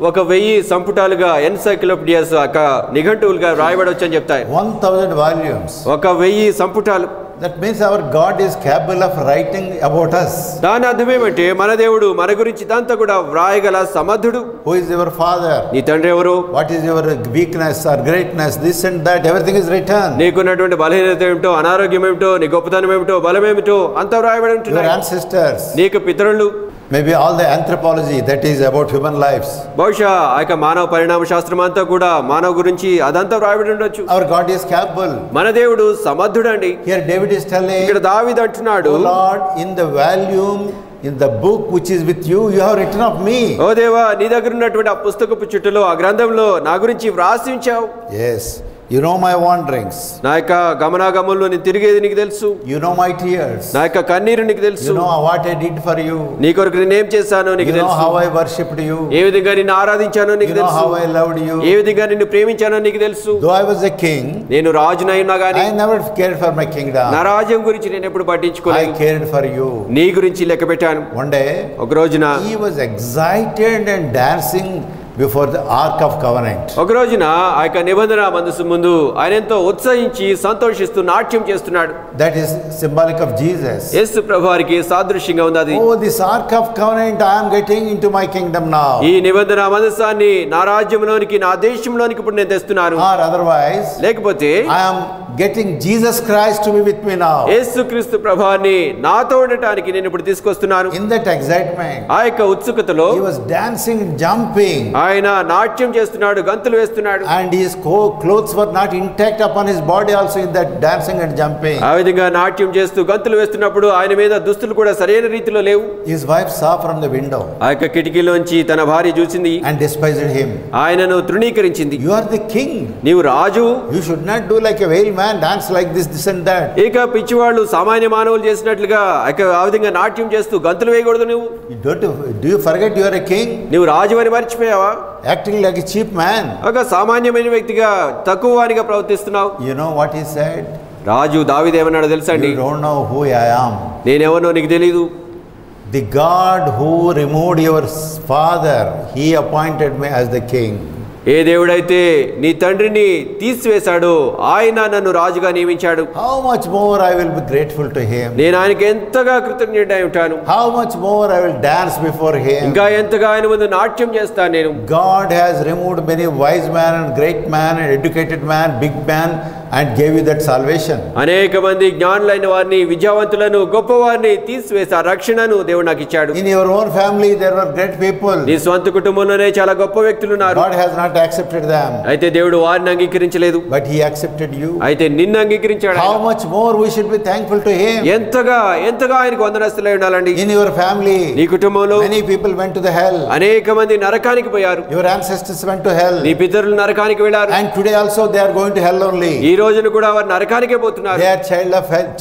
1000 సంపుటాలుగా ఎన్సైక్లోపీడియాస్ నిఘంటువులుగా వ్రాయబడవచ్చు అని చెప్తాయి. 1000 volumes. 1000 సంపుటాలు. That means our God is capable of writing about us. దాని అర్థం ఏమంటే మన దేవుడు మన గురించి ఇదంతా కూడా వ్రాయగల సమర్థుడు. Who is your father? నీ తండ్రి ఎవరు? What is your weakness or greatness? This and that, everything is written. నీకున్నటువంటి బలహీనత ఏమిటో, అనారోగ్యం ఏమిటో, నీ గొప్పతనం ఏమిటో, బలం ఏమిటో అంతా వ్రాయబడి ఉంటుంది. Your ancestors. నీకు పితరులు. Maybe all the anthropology that is about human lives. బహుశా ఆ యొక్క మానవ పరిణామ శాస్త్రం అంతా కూడా మానవ గురించి అదంతా వ్రాయబడి ఉండొచ్చు. Our God is capable. మన దేవుడు సమర్థుడండి. Here David is telling, ఇక్కడ దావీదు అంటున్నాడు, O Lord, in the volume, in the book which is with you, you have written of me. ఓ దేవా, నీ దగ్గర ఉన్నటువంటి ఆ పుస్తకపు చుట్టలో, ఆ గ్రంథంలో నా గురించి వ్రాసి ఉంచావు. Yes. You know my wanderings. నా యొక్క గమనాగమనంలో నేను తిరిగేది నీకు తెలుసు. You know my tears. నా యొక్క కన్నీరు నీకు తెలుసు. You know what I did for you. నీ కొరకు నేను ఏం చేశానో నీకు తెలుసు. You know how I worshipped you. ఏ విధంగా నిన్ను ఆరాధించానో నీకు తెలుసు. You know how I loved you. ఏ విధంగా నిన్ను ప్రేమించానో నీకు తెలుసు. Though I was a king, నేను రాజునై ఉన్నా గాని I never cared for my kingdom. నా రాజ్యం గురించి నేను ఎప్పుడు పట్టించుకోలేదు. I cared for you. నీ గురించి లెక్క పెట్టాను. One day, ఒక రోజున he was excited and dancing before the ark of covenant. ఒక రోజున ఆ యొక్క నిబంధన మందసం ముందు ఆయన ఎంతో ఉత్సాహించి సంతోషిస్తూ నాట్యం చేస్తున్నాడు. That is symbolic of Jesus. యేసు ప్రభువారికి సాదృశ్యంగా ఉంది అది. Oh, this ark of covenant, I am getting into my kingdom now. ఈ నిబంధన మందసాన్ని నా రాజ్యంలోనికి, నా దేశంలోనికి ఇప్పుడు నేను తెస్తున్నాను. Or otherwise, లేకపోతే I am getting Jesus Christ to be with me now. యేసుక్రీస్తు ప్రభువాన్ని నాతో ఉండటానికి నేను ఇప్పుడు తీసుకొస్తున్నాను. In that excitement, ఆ యొక్క ఉత్సుకతలో he was dancing, jumping. ఆయన నాట్యం చేస్తున్నాడు, గంతులు వేస్తున్నాడు. And his clothes were not intact upon his body also in that dancing and jumping. ఆ విధంగా నాట్యం చేస్తూ గంతులు వేస్తున్నప్పుడు ఆయన మీద దుస్తులు కూడా సరైన రీతిలో లేవు. His wife saw from the window. ఆ యొక్క కిటికీలోంచి తన భార్య చూసింది. And despised him. ఆయనను తృణీకరించింది. You are the king. నీవు రాజు. You should not do like a veiled man, dance like this and that. ఇక పిచ్చివాళ్ళు సామాన్య మానవులు చేసినట్లుగా ఆ విధంగా నాట్యం చేస్తూ గంతులు వేయకూడదు. నువ్వు Do you forget you are a king? నువ్వు రాజు అని మర్చిపోయావా? Acting like a cheap man. ఒక సామాన్యమైన వ్యక్తిగా, తక్కువ వానిగా ప్రవర్తిస్తున్నావు. You know what he said? రాజు దావీదు ఏమన్నాడో తెలుసా అండి? You don't know who I am. నేనెవనో నీకు తెలీదు. The God who removed your father, he appointed me as the king. ఏ దేవుడైతే నీ తండ్రిని తీసివేశాడో ఆయన నన్ను రాజుగా నియమించాడు. How much more I will be grateful to him. నేను ఆయనకి ఎంతగా కృతజ్ఞుడై ఉంటాను. How much more I will dance before him. ఇంకా ఎంతగా ఆయన ముందు నాట్యం చేస్తాను నేను. God has removed many wise man and great man and educated man, big man, and gave you that salvation. అనేక మంది జ్ఞానులైన వారిని, విద్యావంతులను, గొప్పవారిని తీసివేసి ఆ రక్షణను దేవుడు నాకు ఇచ్చాడు. In your own family there were great people. నీ స్వంత కుటుంబంలోనే చాలా గొప్ప వ్యక్తులు ఉన్నారు. God has not accepted them. అయితే దేవుడు వారిని అంగీకరించలేదు. But he accepted you. అయితే నిన్ను అంగీకరించాడు. How much more we should be thankful to him. ఎంతగా ఆయనకు వందనస్తులై ఉండాలండి. In your family నీ కుటుంబంలో many people went to the hell. అనేక మంది నరకానికి పోయారు. Your ancestors went to hell. నీ పితరులు నరకానికి వెళ్ళారు. And today also they are going to hell only. ఈ రోజున కూడా వారు నరకానికే పోతున్నారు. They are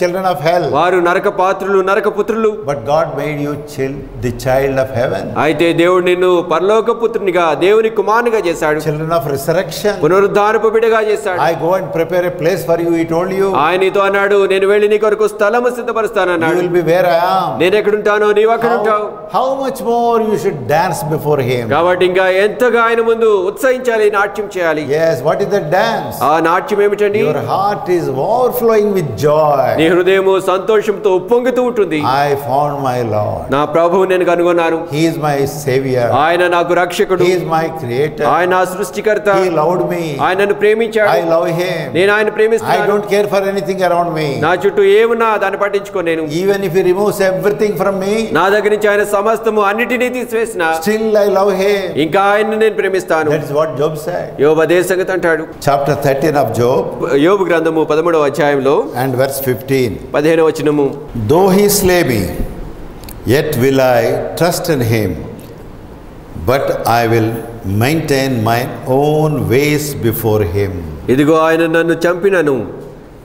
children of hell. వారు నరక పాత్రులు, నరక పుత్రులు. But God made you the child of heaven. అయితే దేవుడు నిన్ను పరలోక పుత్రునిగా, దేవుని కుమారునిగా చేశాడు. Children of resurrection. పునరుద్ధానపు బిడ్డగా చేశాడు. I go and prepare a place for you, he told you. ఆయన నీతో అన్నాడు, నేను వెళ్ళి నీ కొరకు స్థలము సిద్ధపరుస్తానన్నాడు. You will be where I am. నేను ఎక్కడుంటానో నీవు అక్కడ ఉంటావు. How much more you should dance before him. కాబట్టి ఇంకా ఎంతగా ఆయన ముందు ఉత్సహించాలి, నాట్యం చేయాలి. Yes, what is the dance? ఆ నాట్యం ఏమిటండి? Your heart is overflowing with joy. నీ హృదయము సంతోషంతో ఉప్పొంగుతూ ఉంటుంది. I found my Lord. నా ప్రభువు నేను కనుగొన్నాను. He is my savior. ఆయన నాకు రక్షకుడు. He is my creator. ఆయన నా సృష్టికర్త. He loved me. ఆయన నన్ను ప్రేమించాడు. I love him. నేను ఆయన ప్రేమిస్తున్నాను. I don't care for anything around me. నా చుట్టూ ఏమున్నా దాన్ని పట్టించుకో నేను. Even if he removes everything from me, నా దగ్గర నుంచి ఆయన సమస్తము అన్నిటినీ తీసివేసిన, still I love him. ఇంకా ఆయన్ని నేను ప్రేమిస్తాను. That is what Job said. యోబు అదే సంగతి అంటాడు. Chapter 13 of Job. యోబు గ్రంథము 13వ అధ్యాయంలో and verse 15. 15వ వచనము. Though he slay me, yet will I trust in him, but I will maintain my own ways before him. ఇదిగో ఆయన నన్ను చంపినను,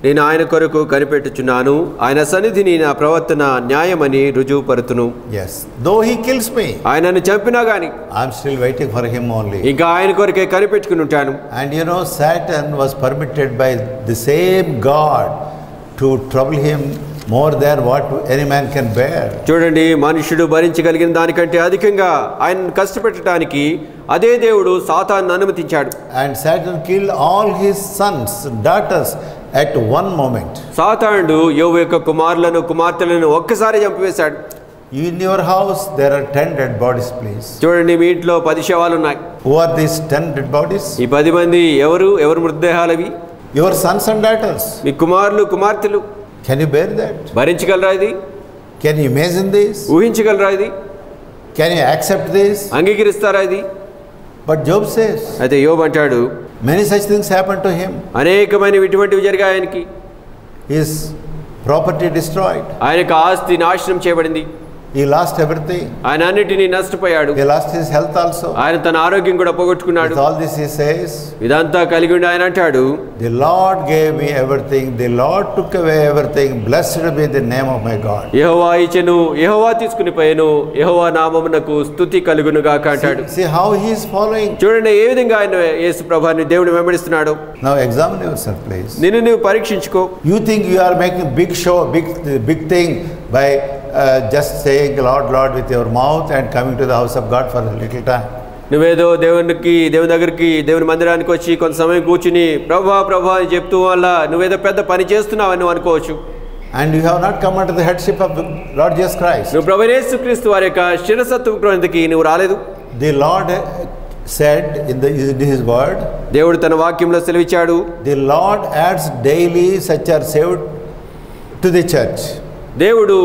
నేను ఆయన కొరకు కనిపెట్టుచున్నాను. ఆయన సన్నిధిని నా ప్రవర్తన న్యాయమని రుజువుపరుతును. Yes, though he kills me, ఆయనను చంపినా గాని I am still waiting for him only. ఇంకా ఆయన కొరకే కనిపెట్టుకుని ఉంటాను. And you know, Satan was permitted by the same God to trouble him more than what any man can bear. చూడండి, మనుషుడు భరించగలిగిన దానికంటే అధికంగా ఆయన కష్టపెట్టడానికి అదే దేవుడు సాతాను అనుమతించాడు. And Satan killed all his sons, daughters at one moment. సాతానుడు యోబు యొక్క కుమారులను, కుమార్తెలను ఒక్కసారి చంపివేశాడు. In your house there are 10 dead bodies, please. చూడండి, మీ ఇంట్లో 10 శవాలు ఉన్నాయి. Who are these 10 dead bodies? ఈ 10 మంది ఎవరు మృతదేహాలవి? Your sons and daughters. మీ కుమారులు, కుమార్తెలు. Can you bear that? భరించగలరా ఇది? Can you imagine this? ఊహించగలరా ఇది? Can you accept this? అంగీకరిస్తారా ఇది? But Job says, అయితే యోబు అంటాడు, many such things happened to him. అనేకమైన ఇటువంటివి జరిగాయి ఆయనకి. His property destroyed. ఆయనకు ఆస్తి నాశనం చేయబడింది. He lost everything. ఆయన అన్నిటినీ నష్టపోయాడు. He lost his health also. ఆయన తన ఆరోగ్యం కూడా పోగొట్టుకున్నాడు. With all this he says, ఇదంతా కలిగి ఉండి ఆయన అంటాడు, the Lord gave me everything, the Lord took away everything, blessed be the name of my God. యెహోవా ఇచ్చెను, యెహోవా తీసుకుని పోయెను, యెహోవా నామమునకు స్తుతి కలుగును గాక అంటాడు. See how he is following. చూడండి ఏ విధంగా ఆయన యేసు ప్రభువుని దేవుని వెంబడిస్తున్నాడు. Now examine yourself, please. నిన్ను నువ్వు పరీక్షించుకో. You think you are making big show, big thing by just saying Lord, Lord with your mouth and coming to the house of God for a little time. నువ్వేదో దేవుని దగ్గరికి, దేవుని మందిరానికి వచ్చి కొంత సమయం కూర్చుని ప్రభువా ప్రభువా అని చెప్తూ వల్ల నువ్వేదో పెద్ద పని చేస్తున్నావని నువ్వు అనుకోవచ్చు. And you have not come under the headship of the Lord Jesus Christ. నువ్వు ప్రభు యేసుక్రీస్తు వారి యొక్క శిరసత్వ క్రొందికి నువ్వు రాలేదు. The Lord said in his word, దేవుడు తన వాక్యంలో సెలవిచ్చాడు, the Lord adds daily such are saved to the church. దేవుడు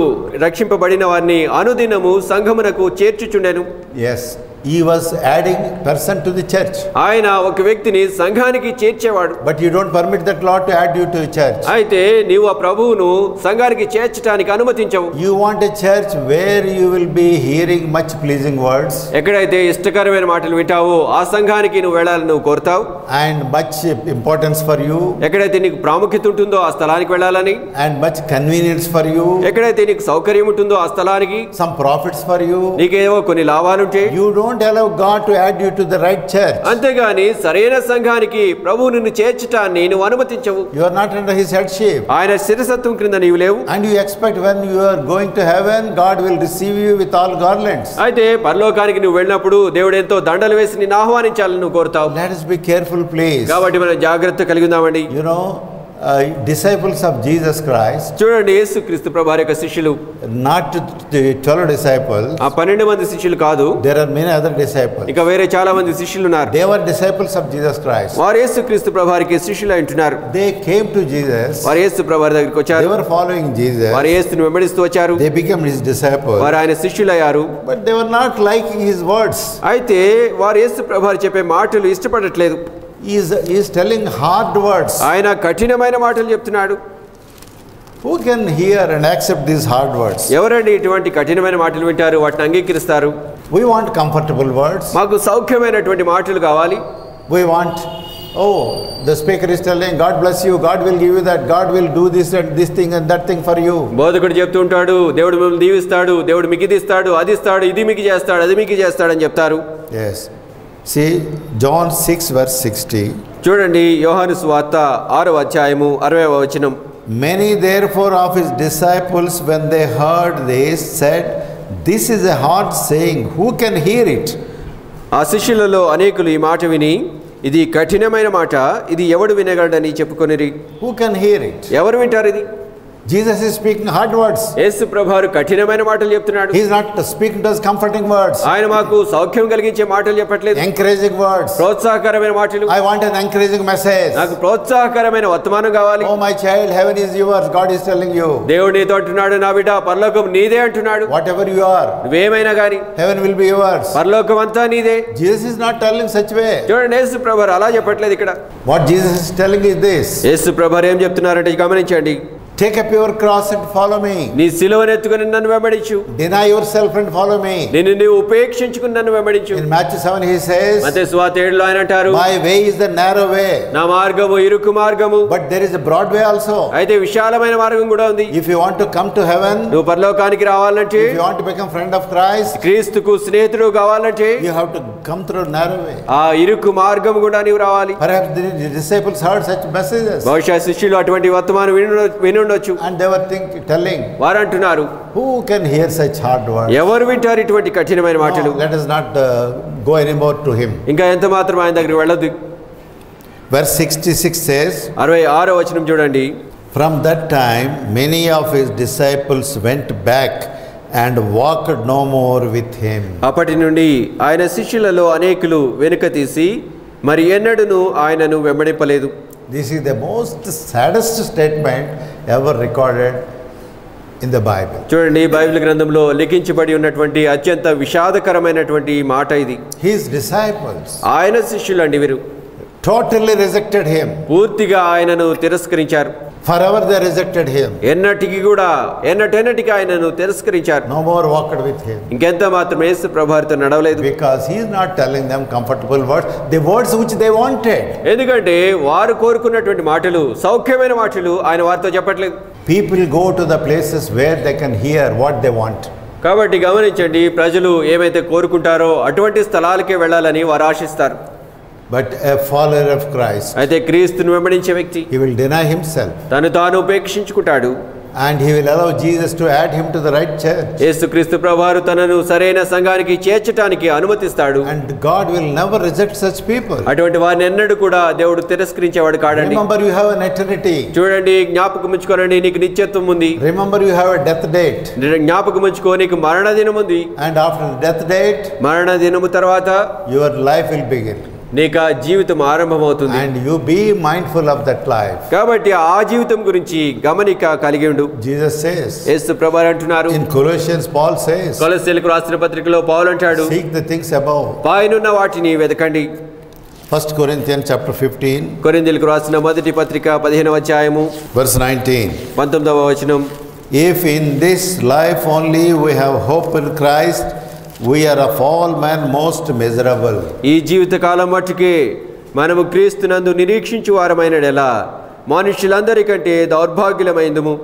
రక్షింపబడిన వారిని అనుదినము సంఘమునకు చేర్చుచుండెను. Yes, he was adding person to the church. ఆయన ఒక వ్యక్తిని సంఘానికి చేర్చేవాడు. But you don't permit that Lord to add you to the church. అయితే నీవు ఆ ప్రభువును సంఘానికి చేర్చడానికి అనుమతించవు. You want a church where you will be hearing much pleasing words. ఎక్కడైతే ఇష్టకరమైన మాటలు వింటావో ఆ సంఘానికి నువ్వు వెళ్ళాలని నువ్వు కోరుతావు. And much importance for you. ఎక్కడైతే నీకు ప్రాముఖ్యత ఉంటుందో ఆ స్థలానికి వెళ్ళాలని. And much convenience for you. ఎక్కడైతే నీకు సౌకర్యం ఉంటుందో ఆ స్థలానికి. Some profits for you. నీకేవో కొన్ని లాభాలుంటే. You don't don't allow God to add you to the right church. అంతేగాని సరైన సంఘానికి ప్రభువు నిన్ను చేర్చటాన్ని నువ్వు అనుమతించవు. You are not under his headship. ఆయన శిరసత్వం క్రింద నీవు లేవు. And you expect when you are going to heaven, God will receive you with all garlands. అయితే పరలోకానికి నువ్వు వెళ్ళినప్పుడు దేవుడు ఎంతో దండలు వేసి నిన్ను ఆహ్వానించాలని నువ్వు కోరుతావు. Let us be careful, please. కాబట్టి మనం జాగ్రత్త కలిగి ఉందామండి. You know, disciples of Jesus Christ, చూడండి యేసుక్రీస్తు ప్రభువారి యొక్క శిష్యులు, not the 12 disciples, ఆ 12 మంది శిష్యులు కాదు, there are many other disciples. ఇంకా వేరే చాలా మంది శిష్యులు ఉన్నారు. They were disciples of Jesus Christ. వారు యేసుక్రీస్తు ప్రభువారికి శిష్యులు అంటున్నారు. They came to Jesus. వారు యేసు ప్రభువారి దగ్గరికి వచ్చారు. They were following Jesus. వారు యేసుని వెంబడిస్తూ వచ్చారు. They became his disciples. వారు ఆయన శిష్యులయ్యారు. But they were not liking his words. అయితే వారు యేసు ప్రభువారు చెప్పే మాటలు ఇష్టపడట్లేదు. He is telling hard words. ఆయన కఠినమైన మాటలు చెప్తున్నాడు. Who can hear and accept these hard words? ఎవరండి ఇటువంటి కఠినమైన మాటలు వింటారు, వాటిని అంగీకరిస్తారు? We want comfortable words. మాకు సౌఖ్యమైనటువంటి మాటలు కావాలి. We want, oh, the speaker is telling, God bless you, God will give you that, God will do this and this thing and that thing for you. బోధకుడు చెప్తూ ఉంటాడు, దేవుడు మిమ్మల్ని దీవిస్తాడు, దేవుడు మీకు ఇది ఇస్తాడు, అది ఇస్తాడు, ఇది మీకు చేస్తాడు, అది మీకు చేస్తాడు అని చెప్తారు. Yes. See, John 6 verse 60. చూడండి యోహాను సువార్త 6వ అధ్యాయము 60వ వచనం. Many therefore of his disciples, when they heard this, said, this is a hard saying, who can hear it? ఆ శిష్యులలో అనేకులు ఈ మాట విని, ఇది కఠినమైన మాట, ఇది ఎవడు వినగలడని చెప్పుకొనిరి. Who can hear it? ఎవరు వింటారు ఇది? Jesus is speaking hard words. యేసు ప్రభువారు కఠినమైన మాటలు చెప్తున్నాడు. He is not speaking to us comforting words. ఆయన మాకు సౌఖ్యం కలిగించే మాటలు చెప్పట్లేదు. Encouraging words. ప్రోత్సాహకరమైన మాటలు. I want an encouraging message. నాకు ప్రోత్సాహకరమైన వర్తమానం కావాలి. Oh my child, heaven is yours, God is telling you. దేవుడు నీతో అంటున్నాడు, నా బిడ్డ పరలోకం నీదే అంటున్నాడు. Whatever you are, నువ్వేమైనా గాని heaven will be yours. పరలోకం అంతా నీదే. Jesus is not telling such way. చూడండి యేసు ప్రభువారు అలా చెప్పట్లేదు ఇక్కడ. What Jesus is telling is this. యేసు ప్రభువారు ఏం చెప్తున్నారంటే గమనించండి. Take up your cross and follow me. నీ సిలువను ఎత్తుకొని నన్ను వెంబడించు. Deny yourself and follow me. నిన్ను నీవు ఉపేక్షించుకుని నన్ను వెంబడించు. In Matthew 7 he says, మత్తయి సువార్త 7లో ఆయన అంటారు, my way is the narrow way. నా మార్గము ఇరుకు మార్గము. But there is a broad way also. అయితే విశాలమైన మార్గం కూడా ఉంది. If you want to come to heaven, నువ్వు పరలోకానికి రావాలంటే, if you want to become friend of Christ, క్రీస్తుకు స్నేహితుడు కావాలంటే, you have to come through narrow way. ఆ ఇరుకు మార్గం కూడా నీవు రావాలి. Perhaps the disciples heard such messages. బహుశా శిష్యులు అటువంటి వర్తమానం వినుండొచ్చు. And they were telling, వారు అంటున్నారు, who can hear such hard words? ఎవరు వింటారు ఇటువంటి కఠినమైన మాటలు? Let us not go anymore to him. ఇంకా ఎంత మాత్రం ఆయన దగ్గరికి వెళ్ళొద్దు. Verse 66 says, 66వ వచనం చూడండి. from that time many of his disciples went back and walked no more with him. అప్పటి నుండి ఆయన శిష్యులలో అనేకులు వెనుక తీసి మరి ఎన్నడూను ఆయనను వెంబడింపలేదు. This is the most saddest statement ever recorded in the Bible. చూడండి బైబిల్ గ్రంథంలో లిఖించబడి ఉన్నటువంటి అత్యంత విషాదకరమైనటువంటి మాట ఇది. His disciples, ఆయన శిష్యులండి వీరు, totally rejected him. పూర్తిగా ఆయనను తిరస్కరించారు. Forever they rejected him. ఎన్నటికి ఆయనను తిరస్కరించారు. No more walked with him. ఇంకెంత మాత్రం యేసు ప్రభువారితో నడవలేదు. Because he is not telling them comfortable words, the words which they wanted. ఎందుకంటే వారు కోరుకున్నటువంటి మాటలు, సౌఖ్యమైన మాటలు ఆయన వారితో చెప్పట్లేదు. People go to the places where they can hear what they want. కాబట్టి గమనించండి, ప్రజలు ఏమైతే కోరుకుంటారో అటువంటి స్థలాలకే వెళ్ళాలని వారు ఆశిస్తారు. But a follower of Christ, అయితే క్రీస్తును వెంబడించే వ్యక్తి he will deny himself. తను తాను ఉపేక్షించుకుంటాడు. And he will allow Jesus to add him to the right church. యేసుక్రీస్తు ప్రభువారు తనను సరైన సంఘానికి చేర్చడానికి అనుమతిస్తాడు. And God will never reject such people. అటువంటి వారిని ఎన్నడూ కూడా దేవుడు తిరస్కరించేవాడు కాడండి. Remember you have an eternity. చూడండి, జ్ఞాపకం ఉంచుకోనండి, నీకు నిత్యత్వం ఉంది. Remember you have a death date. జ్ఞాపకం ఉంచుకో, నీకు మరణ దినం ఉంది. And after the death date, మరణ దినము తర్వాత your life will begin. నీకు జీవితం ఆరంభమవుతుంది. And you be mindful of that life. కాబట్టి ఆ జీవితం గురించి గమనిక కలిగి ఉండు. Jesus says, యేసు ప్రభువారు అంటున్నారు. in Colossians Paul says, కొలస్సీయులకు రాసిన పత్రికలో పౌలు అంటాడు, seek the things above. పైనున్న వాటిని వెతకండి. 1 Corinthians chapter 15 కొరింథీయులకు రాసిన మొదటి పత్రిక 15వ అధ్యాయము verse 19. 19వ వచనం. If in this life only we have hope in Christ, we are of all men most miserable. ఈ జీవిత కాలం మట్టుకే మనము క్రీస్తునందు నిరీక్షించు వారమైనడెలా మనుషులందరికంటే దౌర్భాగ్యులమైందుము.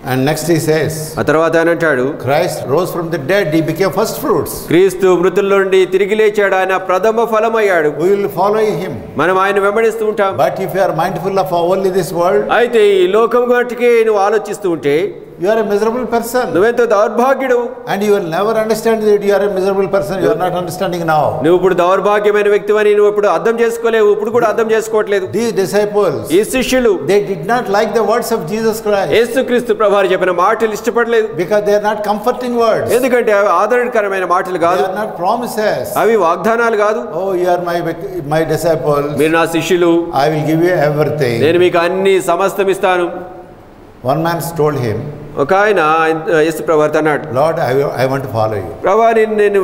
And next he says, ఆ తర్వాత ఆయన అంటాడు, Christ rose from the dead, he became first fruits. క్రీస్తు మృతుల్లో నుండి తిరిగి లేచాడు, ఆయన ప్రథమ ఫలమయ్యాడు. We will follow him. మనం ఆయన వెంబడిస్తూ ఉంటాం. But if you are mindful of only this world, అయితే ఈ లోకం గురించి నువ్వు ఆలోచిస్తూ ఉంటే you are a miserable person. నువ్వెంతో దౌర్భాగ్యుడు. And you will never understand that you are a miserable person. You are not understanding now. నువ్వు ఇప్పుడు దౌర్భాగ్యమైన వ్యక్తివని నువ్వు ఇప్పుడు అర్థం చేసుకోలేవు, ఇప్పుడు కూడా అర్థం చేసుకోవట్లేదు. These disciples, ఈ శిష్యులు, they did not like the words of Jesus Christ. యేసుక్రీస్తు ప్రభువారు చెప్పిన మాటలు ఇష్టపడలేదు. Because they are not comforting words. ఎందుకంటే అవి ఆదరణకరమైన మాటలు కాదు. They are not promises. అవి వాగ్దానాలు కాదు. Oh, you are my disciples. మీరు నా శిష్యులు, I will give you everything. నేను మీకు అన్ని సమస్తం ఇస్తాను. One man told him, ఒక ఆయన యేసు ప్రభువారితో అన్నాడు, Lord, I want to follow you. ప్రభువా, నేను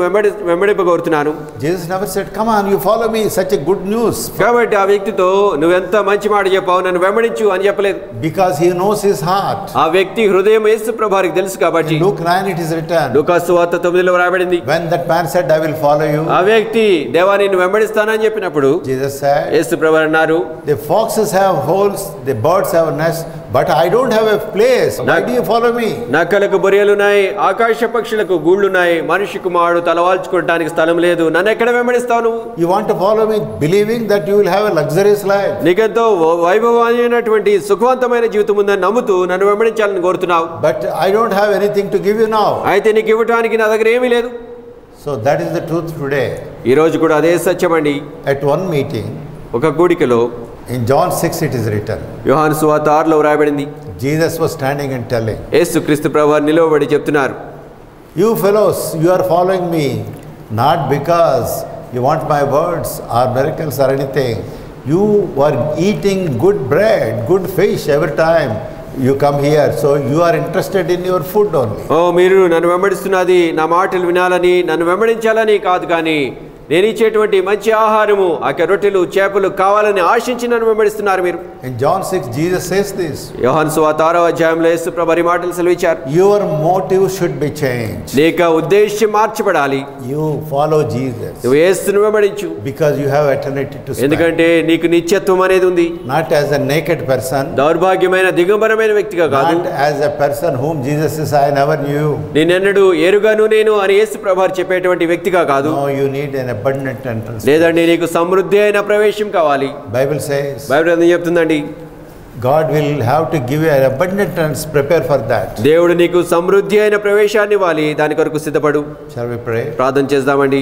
వెంబడింపగోరుతున్నాను. Jesus never said, come on, you follow me. Such a good news. కాబట్టి ఆ వ్యక్తితో నువ్వెంత మంచి మాట చెప్పావు, నన్ను వెంబడించు అని చెప్పలేదు. Because he knows his heart. ఆ వ్యక్తి హృదయం యేసు ప్రభువారికి తెలుసు కాబట్టి. In Luke 9 it is written, లూకా సువార్త 9లో రాయబడింది, when that man said, I will follow you, ఆ వ్యక్తి దేవా నిన్ను వెంబడిస్తానని చెప్పినప్పుడు Jesus said, యేసు ప్రభువారు అన్నారు, the foxes have holes, the birds have nests, but I don't have a place. Why do you follow me? నక్కలకు బొరియలున్నాయి, ఆకాశ పక్షులకు గూళ్ళున్నాయి, మనిషి కుమారుడు తలవాల్చుకోవడానికి స్థలం లేదు, నన్ను ఎక్కడ వెంబడిస్తావు నువ్వు? You want to follow me believing that you will have a luxurious life. నీకెంతో వైభవమైనటువంటి సుఖవంతమైన జీవితం ఉందని నమ్ముతూ నన్ను వెంబడించాలని కోరుతున్నావు. But I don't have anything to give you now. అయితే నీకు ఇవ్వడానికి నా దగ్గర ఏమీ లేదు. So that is the truth today. ఈ రోజు కూడా అదే సత్యమండి. At one meeting, ఒక కూడికలో in John 6 it is written, యోహాను సువార్త 6లో రాయబడింది, Jesus was standing and telling, యేసుక్రీస్తు ప్రభువారు నిలవబడి చెప్తున్నారు, you fellows, you are following me not because you want my words or miracles or anything. You are eating good bread, good fish every time you come here, so you are interested in your food only. మీరు నన్ను వెంబడిస్తున్నది నా మాటలు వినాలని, నన్ను వెంబడించాలని కాదు, కానీ నేను ఇచ్చేటువంటి మంచి ఆహారము, ఆ రొట్టెలు చేపలు కావాలని ఆశించి నన్ను వెంబడిస్తున్నారు మీరు. In John 6 Jesus says this. యోహాను సువార్త 6వ అధ్యాయంలో యేసు ప్రభువారు మాటలు సెలవిచ్చారు, your motive should be changed. నీ యొక్క ఉద్దేశ్యం మార్చబడాలి. You follow Jesus. నువ్వు యేసును వెంబడించు. Because you have eternity to spend. ఎందుకంటే నీకు నిత్యత్వం అనేది ఉంది. Not as a naked person. దౌర్భాగ్యమైన దిగంబరమైన వ్యక్తిగా కాదు. Not as a person whom Jesus says, I never knew. నేనెన్నడూ ఎరుగను నేను అని యేసు ప్రభువారు చెప్పేటువంటి వ్యక్తిగా కాదు. No, you need an abundant entrance. లేదండి, నీకు సమృద్ధి అయిన ప్రవేశం కావాలి. Bible says, బైబిల్ ఏం చెప్తుందండి? God will have to give you an abundant entrance. Prepare for that. దేవుడు నీకు సమృద్ధి అయిన ప్రవేశాన్ని ఇవ్వాలి, దాని కొరకు సిద్ధపడు. Shall we pray? ప్రార్థన చేద్దామండి.